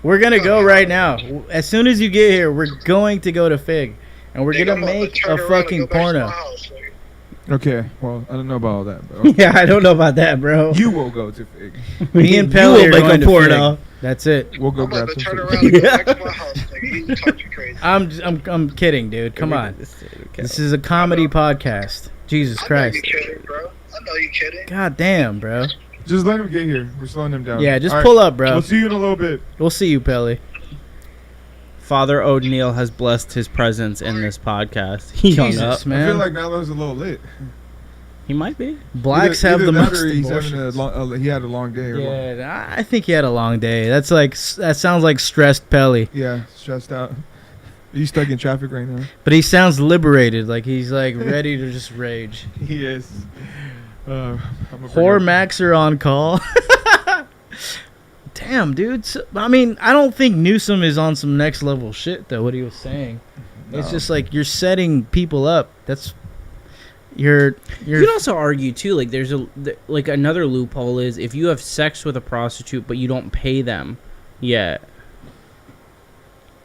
[SPEAKER 2] We're gonna go right now. As soon as you get here, we're going to go to Fig, and we're
[SPEAKER 4] Nigga,
[SPEAKER 2] gonna
[SPEAKER 4] I'm about to
[SPEAKER 2] make
[SPEAKER 4] turn
[SPEAKER 2] a
[SPEAKER 4] around and
[SPEAKER 2] fucking
[SPEAKER 4] go back to
[SPEAKER 2] porno.
[SPEAKER 4] my house, nigga.
[SPEAKER 1] Okay, well, I don't know about all that, bro.
[SPEAKER 3] Yeah, I don't know about that, bro.
[SPEAKER 1] You will go to Fig.
[SPEAKER 2] Me and
[SPEAKER 3] You
[SPEAKER 2] Pelly
[SPEAKER 3] will
[SPEAKER 2] are
[SPEAKER 3] make
[SPEAKER 2] going
[SPEAKER 3] a
[SPEAKER 2] to
[SPEAKER 3] porno.
[SPEAKER 2] Fig. That's it.
[SPEAKER 1] We'll go
[SPEAKER 4] I'm
[SPEAKER 1] grab
[SPEAKER 4] about to
[SPEAKER 1] some
[SPEAKER 4] turn
[SPEAKER 1] Fig.
[SPEAKER 4] around and go back to my house, nigga. You talking crazy.
[SPEAKER 2] I'm kidding, dude. Come on. This is a comedy podcast. Jesus
[SPEAKER 4] I know
[SPEAKER 2] Christ.
[SPEAKER 4] you kidding, bro. I know you kidding.
[SPEAKER 2] God damn, bro.
[SPEAKER 1] Just let him get here. We're slowing him down.
[SPEAKER 2] Yeah, just
[SPEAKER 1] All right,
[SPEAKER 2] pull up, bro.
[SPEAKER 1] We'll see you in a little bit.
[SPEAKER 2] We'll see you, Pelly.
[SPEAKER 3] Father O'Neill has blessed his presence in this podcast. He hung
[SPEAKER 2] Jesus,
[SPEAKER 3] up.
[SPEAKER 1] I feel
[SPEAKER 2] man.
[SPEAKER 1] like Mallow's a little lit.
[SPEAKER 3] He might be.
[SPEAKER 2] Blacks
[SPEAKER 1] Either
[SPEAKER 2] have the
[SPEAKER 1] that
[SPEAKER 2] most
[SPEAKER 1] or he's
[SPEAKER 2] abortions.
[SPEAKER 1] he had a long day. Or long,
[SPEAKER 2] Yeah, I think he had a long day. That sounds like stressed Pelly.
[SPEAKER 1] yeah, stressed out. He's stuck in traffic right now.
[SPEAKER 2] But he sounds liberated, like he's like ready to just rage.
[SPEAKER 1] He is. I'm a
[SPEAKER 2] Whore Max are on call. Damn, dude. I mean, I don't think Newsom is on some next level shit though. What he was saying, it's
[SPEAKER 1] No.
[SPEAKER 2] just like you're setting people up. That's
[SPEAKER 3] You can also argue too, like there's like another loophole is if you have sex with a prostitute but you don't pay them yet.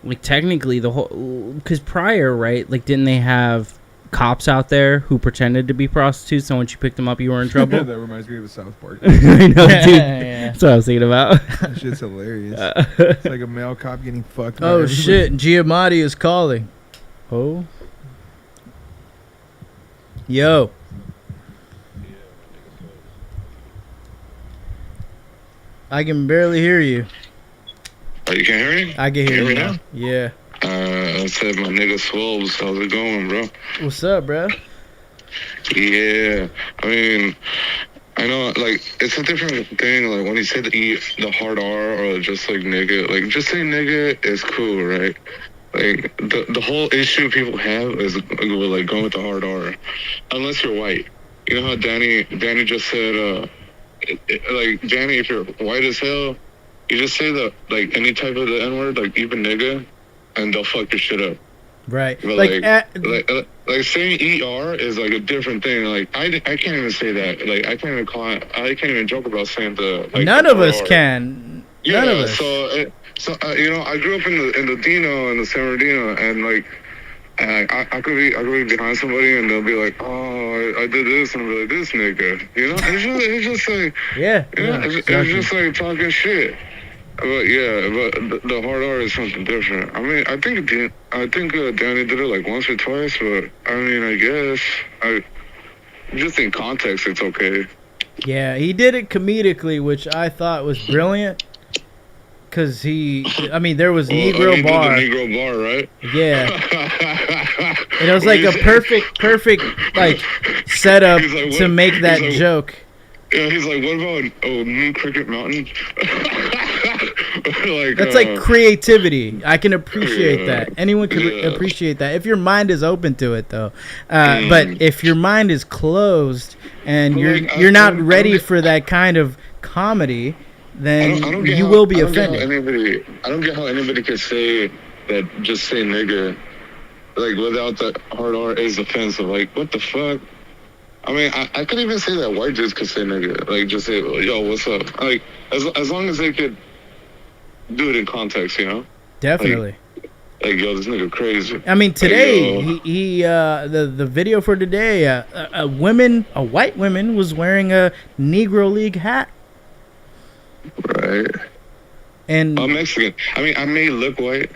[SPEAKER 3] Like technically the whole, because prior, right? Like didn't they have cops out there who pretended to be prostitutes, and once you picked them up, you were in trouble?
[SPEAKER 1] That reminds me of a South Park.
[SPEAKER 3] I know, dude.
[SPEAKER 2] Yeah.
[SPEAKER 3] That's what I was thinking about.
[SPEAKER 1] That shit's hilarious. It's like a male cop getting fucked. by
[SPEAKER 2] Oh
[SPEAKER 1] everybody.
[SPEAKER 2] shit! Giamatti is calling. Oh. Yo. I can barely hear you.
[SPEAKER 5] Oh, you can hear me?
[SPEAKER 2] I can hear
[SPEAKER 5] Hear
[SPEAKER 2] you
[SPEAKER 5] me
[SPEAKER 2] now.
[SPEAKER 5] now?
[SPEAKER 2] Yeah.
[SPEAKER 5] I said my nigga Swolves. How's it going, bro?
[SPEAKER 2] What's up, bro?
[SPEAKER 5] Yeah. I mean, I know, like, it's a different thing. Like, when you say the hard R or just, like, nigga, like, just saying nigga is cool, right? Like, the whole issue people have is, like, going with the hard R. Unless you're white. You know how Danny just said, like, Danny, if you're white as hell, you just say like, any type of the N-word, like, even nigga, and they'll fuck your shit up.
[SPEAKER 2] Right.
[SPEAKER 5] But like saying ER is like a different thing. Like I can't even say that. Like I can't even joke about saying the. Like,
[SPEAKER 2] none
[SPEAKER 5] the
[SPEAKER 2] of us
[SPEAKER 5] R.
[SPEAKER 2] can.
[SPEAKER 5] Yeah.
[SPEAKER 2] None of us.
[SPEAKER 5] So you know, I grew up in the Dino and the San Bernardino, and like I could be behind somebody and they'll be like, oh, I did this, and I'll be like, this nigga, you know. It's just like
[SPEAKER 2] Yeah.
[SPEAKER 5] you know,
[SPEAKER 2] Yeah,
[SPEAKER 5] it's
[SPEAKER 2] exactly.
[SPEAKER 5] just like talking shit. But yeah, but the hard R is something different. I mean, I think Danny did it like once or twice, but I mean, I guess just in context, it's okay.
[SPEAKER 2] Yeah, he did it comedically, which I thought was brilliant. Cause there was Negro
[SPEAKER 5] he
[SPEAKER 2] bar.
[SPEAKER 5] did the Negro bar, right?
[SPEAKER 2] Yeah. And it was like a perfect like setup
[SPEAKER 5] He's like,
[SPEAKER 2] to
[SPEAKER 5] what?
[SPEAKER 2] make that
[SPEAKER 5] He's like,
[SPEAKER 2] joke.
[SPEAKER 5] Yeah, he's like, what about Moon Cricket Mountain? Like,
[SPEAKER 2] That's like creativity. I can appreciate
[SPEAKER 5] Yeah.
[SPEAKER 2] that. Anyone can
[SPEAKER 5] Yeah.
[SPEAKER 2] appreciate that if your mind is open to it, though. But if your mind is closed and
[SPEAKER 5] But,
[SPEAKER 2] you're
[SPEAKER 5] like,
[SPEAKER 2] you're
[SPEAKER 5] I
[SPEAKER 2] not
[SPEAKER 5] don't
[SPEAKER 2] ready
[SPEAKER 5] get-
[SPEAKER 2] for that kind of comedy, then
[SPEAKER 5] I don't get
[SPEAKER 2] you
[SPEAKER 5] how-
[SPEAKER 2] will be
[SPEAKER 5] I don't get how
[SPEAKER 2] offended.
[SPEAKER 5] I don't get how anybody could say that. Just say nigga, like without the hard R is offensive. Like what the fuck? I mean, I could even say that white dudes could say nigga. Like just say, yo, what's up? Like as long as they could do it in context, you know.
[SPEAKER 2] Definitely.
[SPEAKER 5] Like yo, this nigga crazy.
[SPEAKER 2] I mean, today
[SPEAKER 5] yo.
[SPEAKER 2] the video for today, a white woman was wearing a Negro League hat,
[SPEAKER 5] Right.
[SPEAKER 2] and
[SPEAKER 5] I'm Mexican. I mean, I may look white,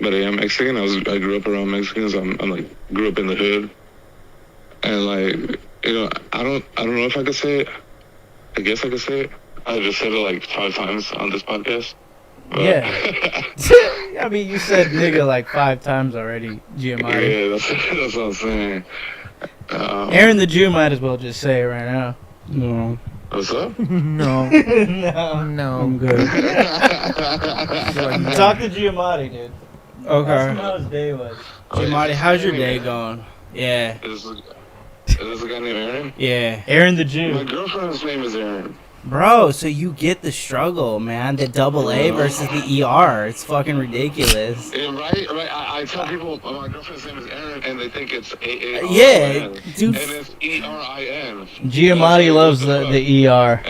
[SPEAKER 5] but I am Mexican. I grew up around Mexicans. I'm like grew up in the hood, and like you know, I don't know if I could say it. I guess I could say it. I just said it like 5 times on this podcast. But
[SPEAKER 2] yeah. I mean, you said nigga like 5 times already, Giamatti.
[SPEAKER 5] yeah, that's what I'm saying.
[SPEAKER 2] Aaron the Jew might as well just say it right now.
[SPEAKER 3] No.
[SPEAKER 5] What's up?
[SPEAKER 1] No,
[SPEAKER 2] No.
[SPEAKER 1] no.
[SPEAKER 3] I'm good.
[SPEAKER 2] Talk to Giamatti, dude. Ask him
[SPEAKER 3] Okay.
[SPEAKER 2] how his day was.
[SPEAKER 3] Hey, Marty, how's your day going? Yeah.
[SPEAKER 5] Is this a guy named Aaron?
[SPEAKER 3] Yeah.
[SPEAKER 2] Aaron the
[SPEAKER 5] My
[SPEAKER 2] Jew.
[SPEAKER 5] girlfriend's name is Aaron.
[SPEAKER 3] Bro, so you get the struggle, man. The double A versus the ER. It's fucking ridiculous.
[SPEAKER 5] Yeah, right. I tell people my girlfriend's name is Aaron, and they think it's A-A-R-I-N.
[SPEAKER 3] Yeah, dude.
[SPEAKER 5] And it's E-R-I-N.
[SPEAKER 2] Giamatti loves the ER.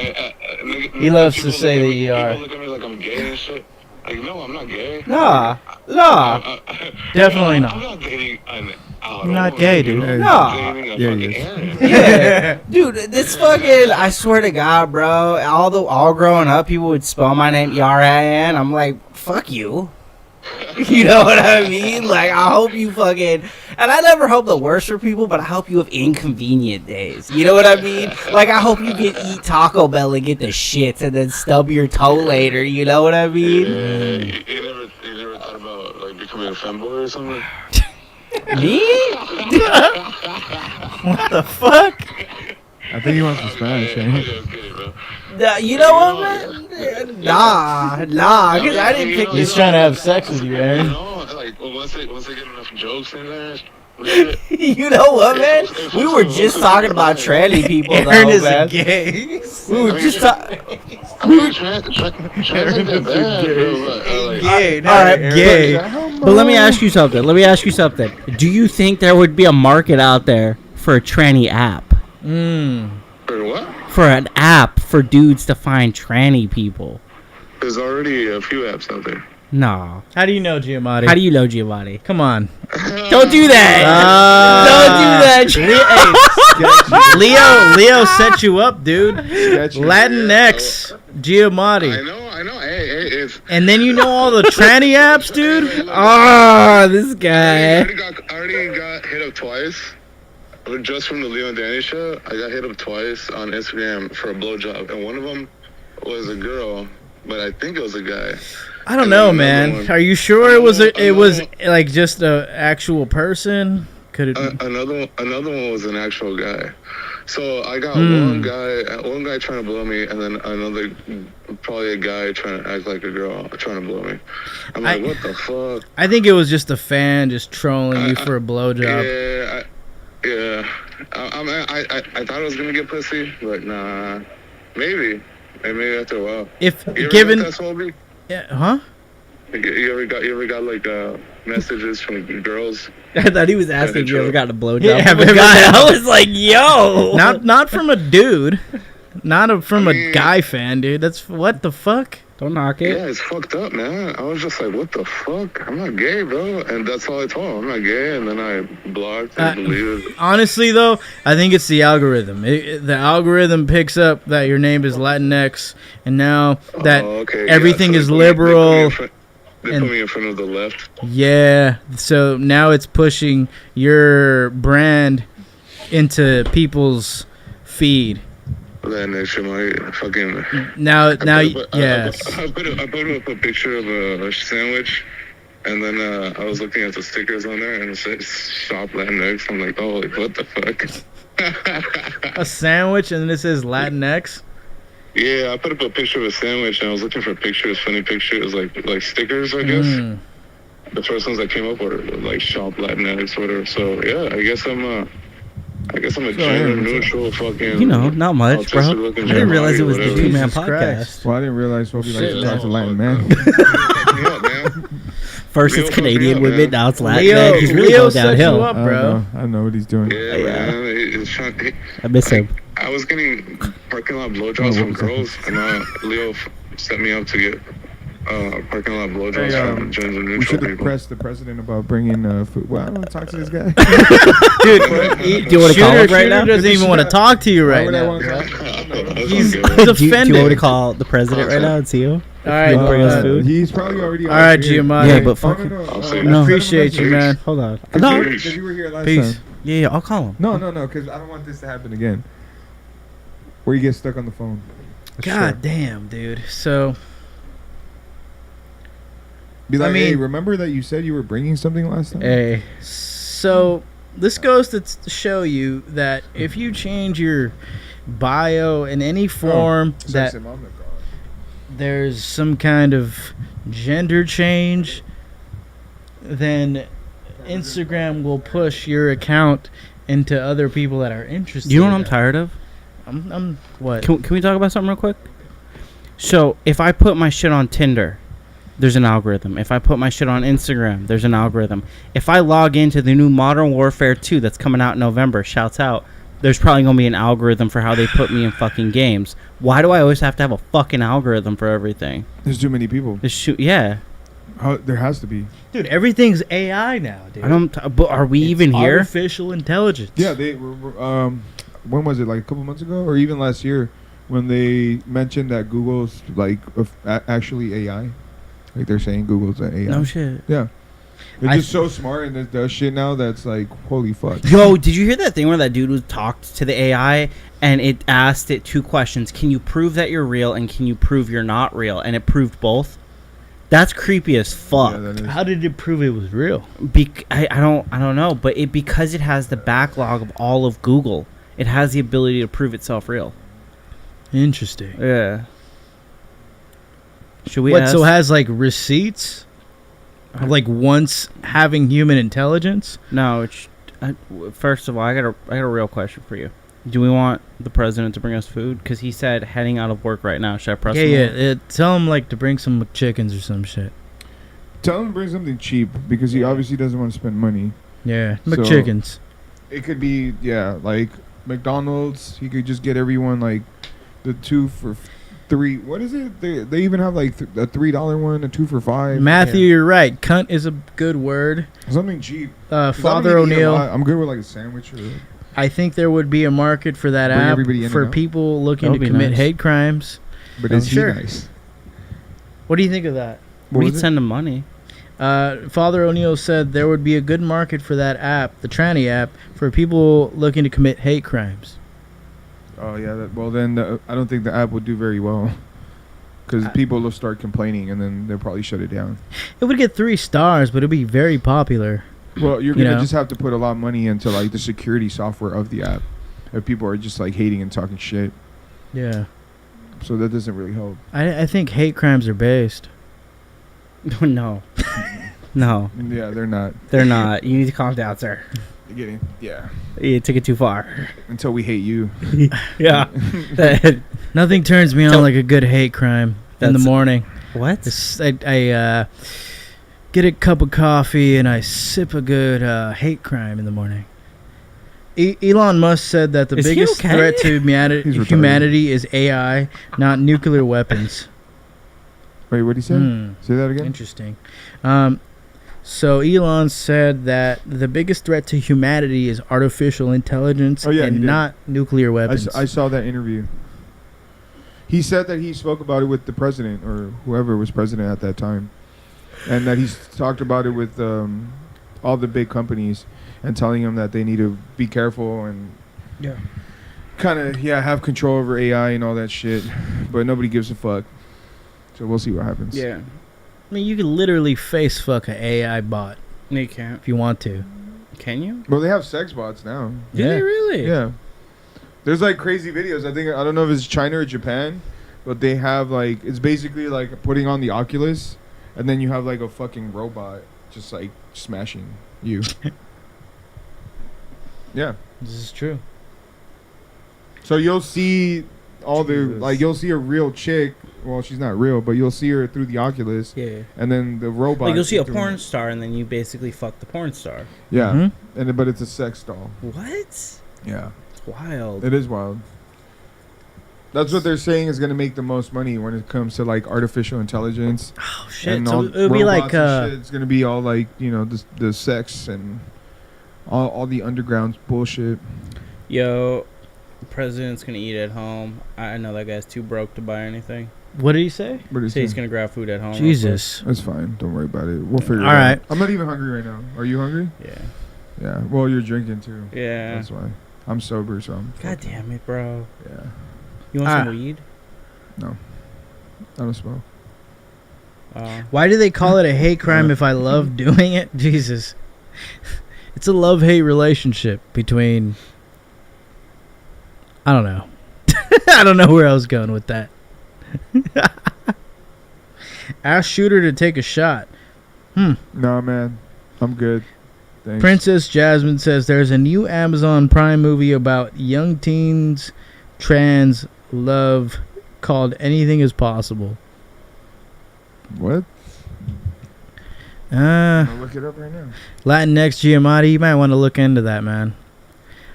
[SPEAKER 2] He loves to say the ER.
[SPEAKER 5] People look at me like I'm gay and shit. Like, no, I'm not gay.
[SPEAKER 3] Nah.
[SPEAKER 2] Definitely not.
[SPEAKER 5] I'm not dating an out.
[SPEAKER 2] You're not gay, dude.
[SPEAKER 1] Hey.
[SPEAKER 3] No.
[SPEAKER 5] I'm dating a
[SPEAKER 1] Yeah,
[SPEAKER 5] fucking
[SPEAKER 1] he is.
[SPEAKER 5] Aaron.
[SPEAKER 3] Yeah, dude, this fucking, I swear to God, bro, all growing up, people would spell my name E-R-I-N. I'm like, fuck you. You know what I mean? Like, I hope you fucking, and I never hope the worst for people, but I hope you have inconvenient days. You know what I mean? Like, I hope you eat Taco Bell and get the shits and then stub your toe later. You know what I mean?
[SPEAKER 5] You never thought about, like, becoming a femboy or something?
[SPEAKER 3] Me?
[SPEAKER 2] What the fuck?
[SPEAKER 1] I think he wants to smash.
[SPEAKER 5] Yeah,
[SPEAKER 1] Right?
[SPEAKER 5] okay, bro.
[SPEAKER 3] You know what, man? Nah, because I didn't pick
[SPEAKER 2] He's
[SPEAKER 3] this.
[SPEAKER 2] trying to have sex with you,
[SPEAKER 5] You
[SPEAKER 2] Aaron.
[SPEAKER 5] know, like once they get enough jokes in there.
[SPEAKER 3] You know what, man? We were just talking about tranny people,
[SPEAKER 2] Aaron
[SPEAKER 3] though,
[SPEAKER 2] is
[SPEAKER 3] man.
[SPEAKER 2] a gay.
[SPEAKER 3] We were just talking.
[SPEAKER 5] I mean, trans ain't that bad, bro. Like,
[SPEAKER 2] Gay,
[SPEAKER 3] all right,
[SPEAKER 2] gay.
[SPEAKER 3] But let me ask you something. Do you think there would be a market out there for a tranny app?
[SPEAKER 5] for what?
[SPEAKER 3] For an app for dudes to find tranny people?
[SPEAKER 5] There's already a few apps out there.
[SPEAKER 3] No.
[SPEAKER 2] How do you know, Giamatti?
[SPEAKER 3] How do you know, Giovanni?
[SPEAKER 2] Come on.
[SPEAKER 3] Don't do that. Don't do that.
[SPEAKER 2] Leo set you up, dude.
[SPEAKER 1] Sketchy.
[SPEAKER 2] Latinx, Giamatti.
[SPEAKER 5] I know. Hey, it's.
[SPEAKER 2] And then you know all the tranny apps, dude?
[SPEAKER 3] Oh, this
[SPEAKER 5] I
[SPEAKER 3] guy.
[SPEAKER 5] already got hit up twice. Just from the Leo and Danny show, I got hit up twice on Instagram for a blowjob, and one of them was a girl, but I think it was a guy.
[SPEAKER 2] I don't know, man. Are you sure it was like just a actual person? Could it?
[SPEAKER 5] Another one was an actual guy. So I got one guy trying to blow me, and then another, probably a guy trying to act like a girl trying to blow me. I'm like, what the fuck?
[SPEAKER 2] I think it was just a fan just trolling you for a blowjob.
[SPEAKER 5] Yeah. I thought I was gonna get pussy, but nah. Maybe after a while.
[SPEAKER 2] If
[SPEAKER 5] You ever
[SPEAKER 2] given,
[SPEAKER 5] got that, Solby?
[SPEAKER 2] yeah, huh?
[SPEAKER 5] You ever got like messages from girls?
[SPEAKER 3] I thought he was asking if you ever got a blowjob.
[SPEAKER 2] Yeah,
[SPEAKER 3] from a
[SPEAKER 2] but-
[SPEAKER 3] guy. I was like, yo.
[SPEAKER 2] Not from a dude, from
[SPEAKER 5] I
[SPEAKER 2] a
[SPEAKER 5] mean-
[SPEAKER 2] guy fan, dude. That's what the fuck.
[SPEAKER 3] Don't knock it.
[SPEAKER 5] Yeah, it's fucked up, man. I was just like, what the fuck? I'm not gay, bro. And that's all I told him. I'm not gay. And then I blocked and deleted.
[SPEAKER 2] Honestly, though, I think it's the algorithm. The algorithm picks up that your name is Latinx, and now that everything
[SPEAKER 5] so
[SPEAKER 2] is
[SPEAKER 5] they
[SPEAKER 2] liberal.
[SPEAKER 5] put me in front of the left.
[SPEAKER 2] Yeah, so now it's pushing your brand into people's feed.
[SPEAKER 5] That next shit might fucking.
[SPEAKER 2] Yes.
[SPEAKER 5] I put up a picture of a sandwich, and then I was looking at the stickers on there, and it said "Shop Latinx." I'm like, oh, what the fuck?
[SPEAKER 2] A sandwich, and then it says Latinx.
[SPEAKER 5] Yeah, I put up a picture of a sandwich, and I was looking for pictures, funny pictures, like stickers, I guess. The first ones that came up were like "Shop Latinx" or whatever. So yeah, I guess I'm a gender neutral fucking.
[SPEAKER 3] You know, not much, bro. I didn't realize it was the two-man
[SPEAKER 2] Jesus
[SPEAKER 3] podcast.
[SPEAKER 2] Christ.
[SPEAKER 1] Well, I didn't realize what we like to talk to Latin man.
[SPEAKER 5] Yeah, man.
[SPEAKER 3] First it's
[SPEAKER 5] Leo
[SPEAKER 3] Canadian
[SPEAKER 5] fucked me up,
[SPEAKER 3] women,
[SPEAKER 5] man.
[SPEAKER 3] now it's Latin.
[SPEAKER 2] Leo,
[SPEAKER 3] Man. He's really
[SPEAKER 2] Leo
[SPEAKER 3] going
[SPEAKER 2] set
[SPEAKER 3] downhill.
[SPEAKER 2] you up, bro.
[SPEAKER 1] I know what he's doing.
[SPEAKER 5] Yeah, man. He's trying.
[SPEAKER 3] I miss him.
[SPEAKER 5] I was getting parking lot blowjobs from girls, and Leo set me up to get parking lot blowjobs
[SPEAKER 1] Hey,
[SPEAKER 5] from gender
[SPEAKER 1] We
[SPEAKER 5] neutral
[SPEAKER 1] should have
[SPEAKER 5] people.
[SPEAKER 1] pressed the president about bringing food. Well, I don't want to talk to this guy.
[SPEAKER 2] Dude,
[SPEAKER 3] Do you want to call him right
[SPEAKER 2] Shooter
[SPEAKER 3] now?
[SPEAKER 2] doesn't even want to talk to you
[SPEAKER 1] Why
[SPEAKER 2] right
[SPEAKER 1] would I
[SPEAKER 2] now.
[SPEAKER 1] want to
[SPEAKER 2] bro.
[SPEAKER 1] talk to him?
[SPEAKER 5] That's
[SPEAKER 2] He's
[SPEAKER 5] okay.
[SPEAKER 2] he's
[SPEAKER 3] Do you want
[SPEAKER 2] offended.
[SPEAKER 3] to call the president right now and see him?
[SPEAKER 2] All right,
[SPEAKER 3] You wanna bring us food?
[SPEAKER 1] He's probably already.
[SPEAKER 2] All right,
[SPEAKER 1] here.
[SPEAKER 2] Giamatti.
[SPEAKER 3] Yeah, but fuck
[SPEAKER 1] Oh, no,
[SPEAKER 5] I'll
[SPEAKER 1] no,
[SPEAKER 5] say
[SPEAKER 1] I
[SPEAKER 3] no.
[SPEAKER 2] Appreciate you, man.
[SPEAKER 3] Hold on.
[SPEAKER 1] Because
[SPEAKER 3] No.
[SPEAKER 1] you were here last
[SPEAKER 2] Peace.
[SPEAKER 1] time.
[SPEAKER 3] Yeah, I'll call him.
[SPEAKER 1] No, because I don't want this to happen again. Where you get stuck on the phone.
[SPEAKER 2] God damn, dude. So
[SPEAKER 1] Be like,
[SPEAKER 2] I mean-
[SPEAKER 1] hey, remember that you said you were bringing something last time?
[SPEAKER 3] Hey.
[SPEAKER 2] this goes to show you that if you change your bio in any form that
[SPEAKER 1] Sex and mom, God.
[SPEAKER 2] there's some kind of gender change, then Instagram will push your account into other people that are interested.
[SPEAKER 3] You know what I'm tired of?
[SPEAKER 2] I'm what?
[SPEAKER 3] Can we talk about something real quick? So, if I put my shit on Tinder, there's an algorithm. If I put my shit on Instagram, there's an algorithm. If I log into the new Modern Warfare 2 that's coming out in November, shouts out, there's probably going to be an algorithm for how they put me in fucking games. Why do I always have to have a fucking algorithm for everything?
[SPEAKER 1] There's too many people.
[SPEAKER 3] Yeah.
[SPEAKER 1] There has to be.
[SPEAKER 2] Dude, everything's AI now, dude.
[SPEAKER 3] But are we even here?
[SPEAKER 2] Artificial intelligence.
[SPEAKER 1] Yeah, they were. When was it? Like a couple months ago, or even last year, when they mentioned that Google's like actually AI. Like they're saying Google's an AI.
[SPEAKER 3] No shit.
[SPEAKER 1] Yeah. They're
[SPEAKER 2] I
[SPEAKER 1] just so smart and it does shit now that's like, holy fuck.
[SPEAKER 3] Yo, did you hear that thing where that dude was talked to the AI and it asked it two questions? Can you prove that you're real and can you prove you're not real? And it proved both. That's creepy as fuck.
[SPEAKER 1] Yeah, that is.
[SPEAKER 2] How did it prove it was real?
[SPEAKER 3] I don't know, but because it has the backlog of all of Google, it has the ability to prove itself real.
[SPEAKER 2] Interesting.
[SPEAKER 3] Yeah. Should we
[SPEAKER 2] What?
[SPEAKER 3] ask?
[SPEAKER 2] So it has like receipts of like once having human intelligence?
[SPEAKER 3] No. First of all, I got a real question for you. Do we want the president to bring us food? Because he said heading out of work right now. Should I press him?
[SPEAKER 2] Yeah. Tell him like to bring some McChickens or some shit.
[SPEAKER 1] Tell him to bring something cheap because he obviously doesn't want to spend money.
[SPEAKER 2] Yeah,
[SPEAKER 1] So-
[SPEAKER 2] McChickens.
[SPEAKER 1] It could be like McDonald's. He could just get everyone like the 2 for $3. What is it? They even have like a $3 one, a 2 for $5.
[SPEAKER 2] Matthew, you're right. Cunt is a good word.
[SPEAKER 1] Something cheap. 'Cause I don't
[SPEAKER 2] Father
[SPEAKER 1] even eat a
[SPEAKER 2] O'Neill.
[SPEAKER 1] lot. I'm good with like a sandwich or.
[SPEAKER 2] I think there would be a market for that
[SPEAKER 1] Bring
[SPEAKER 2] app
[SPEAKER 1] everybody in
[SPEAKER 2] for
[SPEAKER 1] and out.
[SPEAKER 2] people
[SPEAKER 3] That
[SPEAKER 2] looking
[SPEAKER 3] would
[SPEAKER 2] to
[SPEAKER 3] be
[SPEAKER 2] commit
[SPEAKER 3] nice.
[SPEAKER 2] hate crimes.
[SPEAKER 1] But
[SPEAKER 2] I'm
[SPEAKER 1] is he
[SPEAKER 2] sure.
[SPEAKER 1] nice?
[SPEAKER 2] What do you think of that?
[SPEAKER 1] What
[SPEAKER 3] We'd
[SPEAKER 1] was it?
[SPEAKER 3] send him money.
[SPEAKER 2] Father O'Neill said there would be a good market for that app, the tranny app, for people looking to commit hate crimes.
[SPEAKER 1] Oh yeah. Well then, I don't think the app would do very well. Because people will start complaining and then they'll probably shut it down.
[SPEAKER 2] It would get 3 stars, but it'd be very popular.
[SPEAKER 1] Well, you're
[SPEAKER 2] You
[SPEAKER 1] gonna
[SPEAKER 2] know?
[SPEAKER 1] just have to put a lot of money into like the security software of the app. If people are just like hating and talking shit,
[SPEAKER 2] Yeah.
[SPEAKER 1] so that doesn't really help.
[SPEAKER 2] I think hate crimes are based.
[SPEAKER 3] No. No,
[SPEAKER 1] Yeah, they're not.
[SPEAKER 3] they're not. You need to calm down, sir.
[SPEAKER 1] You're getting
[SPEAKER 3] You took it too far.
[SPEAKER 1] until we hate you.
[SPEAKER 3] Yeah.
[SPEAKER 2] Nothing turns me on like a good hate crime in the
[SPEAKER 3] That's-
[SPEAKER 2] morning.
[SPEAKER 3] What?
[SPEAKER 2] I get a cup of coffee and I sip a good hate crime in the morning. Elon Musk said that the
[SPEAKER 3] Is he
[SPEAKER 2] biggest
[SPEAKER 3] okay?
[SPEAKER 2] threat to
[SPEAKER 1] He's retarded.
[SPEAKER 2] humanity is AI, not nuclear weapons.
[SPEAKER 1] Wait, what did he say? Say that again.
[SPEAKER 2] Interesting. So Elon said that the biggest threat to humanity is artificial intelligence
[SPEAKER 1] Oh, yeah, he
[SPEAKER 2] and
[SPEAKER 1] did.
[SPEAKER 2] not nuclear weapons.
[SPEAKER 1] I saw that interview. He said that he spoke about it with the president or whoever was president at that time, and that he's talked about it with all the big companies and telling them that they need to be careful and kind of have control over AI and all that shit. But nobody gives a fuck. So we'll see what happens.
[SPEAKER 3] Yeah.
[SPEAKER 2] I mean, you could literally face fuck an AI bot
[SPEAKER 3] No, you can't.
[SPEAKER 2] if you want to.
[SPEAKER 3] Can you?
[SPEAKER 1] Well, they have sex bots now.
[SPEAKER 3] Do they really?
[SPEAKER 1] Yeah. There's like crazy videos. I don't know if it's China or Japan, but they have like it's basically like putting on the Oculus, and then you have like a fucking robot just like smashing you. Yeah.
[SPEAKER 2] This is true.
[SPEAKER 1] So you'll see all the
[SPEAKER 3] Jesus.
[SPEAKER 1] like you'll see a real chick. Well, she's not real, but you'll see her through the Oculus,
[SPEAKER 3] Yeah.
[SPEAKER 1] and then the robot.
[SPEAKER 3] Like you'll see a
[SPEAKER 1] through-
[SPEAKER 3] porn star and then you basically fuck the porn star.
[SPEAKER 1] Yeah.
[SPEAKER 2] Mhm.
[SPEAKER 1] And then, but it's a sex doll.
[SPEAKER 3] What?
[SPEAKER 1] Yeah.
[SPEAKER 3] It's wild.
[SPEAKER 1] It is wild. That's what they're saying is going to make the most money when it comes to like artificial intelligence.
[SPEAKER 2] Oh shit!
[SPEAKER 1] And
[SPEAKER 2] So
[SPEAKER 1] all
[SPEAKER 2] it would be like
[SPEAKER 1] robots and shit. It's going to be all like, you know, the sex and all the underground bullshit.
[SPEAKER 3] Yo, the president's gonna eat at home. I know that guy's too broke to buy anything.
[SPEAKER 2] what did he say?
[SPEAKER 1] But it's
[SPEAKER 3] Say he's gonna grab food at home. real
[SPEAKER 2] Jesus.
[SPEAKER 1] That's fine. Don't worry about it. We'll figure it
[SPEAKER 2] All
[SPEAKER 1] out.
[SPEAKER 2] right.
[SPEAKER 1] I'm not even hungry right now. Are you hungry?
[SPEAKER 3] quick.
[SPEAKER 1] Yeah. Well, you're drinking too.
[SPEAKER 3] Yeah. Yeah.
[SPEAKER 1] That's why. I'm sober, so I'm.
[SPEAKER 3] God damn it, bro.
[SPEAKER 1] Yeah.
[SPEAKER 3] You want
[SPEAKER 2] Ah.
[SPEAKER 3] some weed?
[SPEAKER 1] I don't smoke.
[SPEAKER 2] Why do they call it a hate crime if I love doing it? Jesus. It's a love-hate relationship between... I don't know. I don't know where I was going with that. Ask Shooter to take a shot.
[SPEAKER 1] No, man. I'm good. Thanks.
[SPEAKER 2] Princess Jasmine says there's a new Amazon Prime movie about young teens trans love called Anything is Possible.
[SPEAKER 1] What?
[SPEAKER 2] Uh,
[SPEAKER 1] I'll look it up right now.
[SPEAKER 2] Latinx Giamatti, you might want to look into that, man.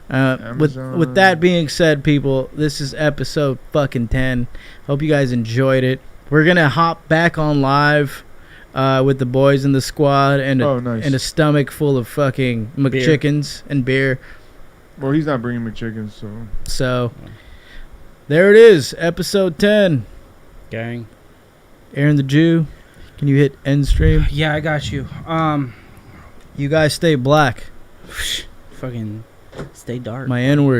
[SPEAKER 2] With
[SPEAKER 1] Amazon.
[SPEAKER 2] that being said, people, this is episode fucking 10. Hope you guys enjoyed it. We're gonna hop back on live with the boys in the squad and
[SPEAKER 1] Nice.
[SPEAKER 2] and a stomach full of fucking McChickens and beer.
[SPEAKER 1] Well, he's not bringing McChickens, so.
[SPEAKER 2] So there it is, episode 10.
[SPEAKER 3] Gang.
[SPEAKER 2] Aaron the Jew, can you hit end stream?
[SPEAKER 3] Yeah, I got you.
[SPEAKER 2] You guys stay black.
[SPEAKER 3] Fucking stay dark.
[SPEAKER 2] My N word.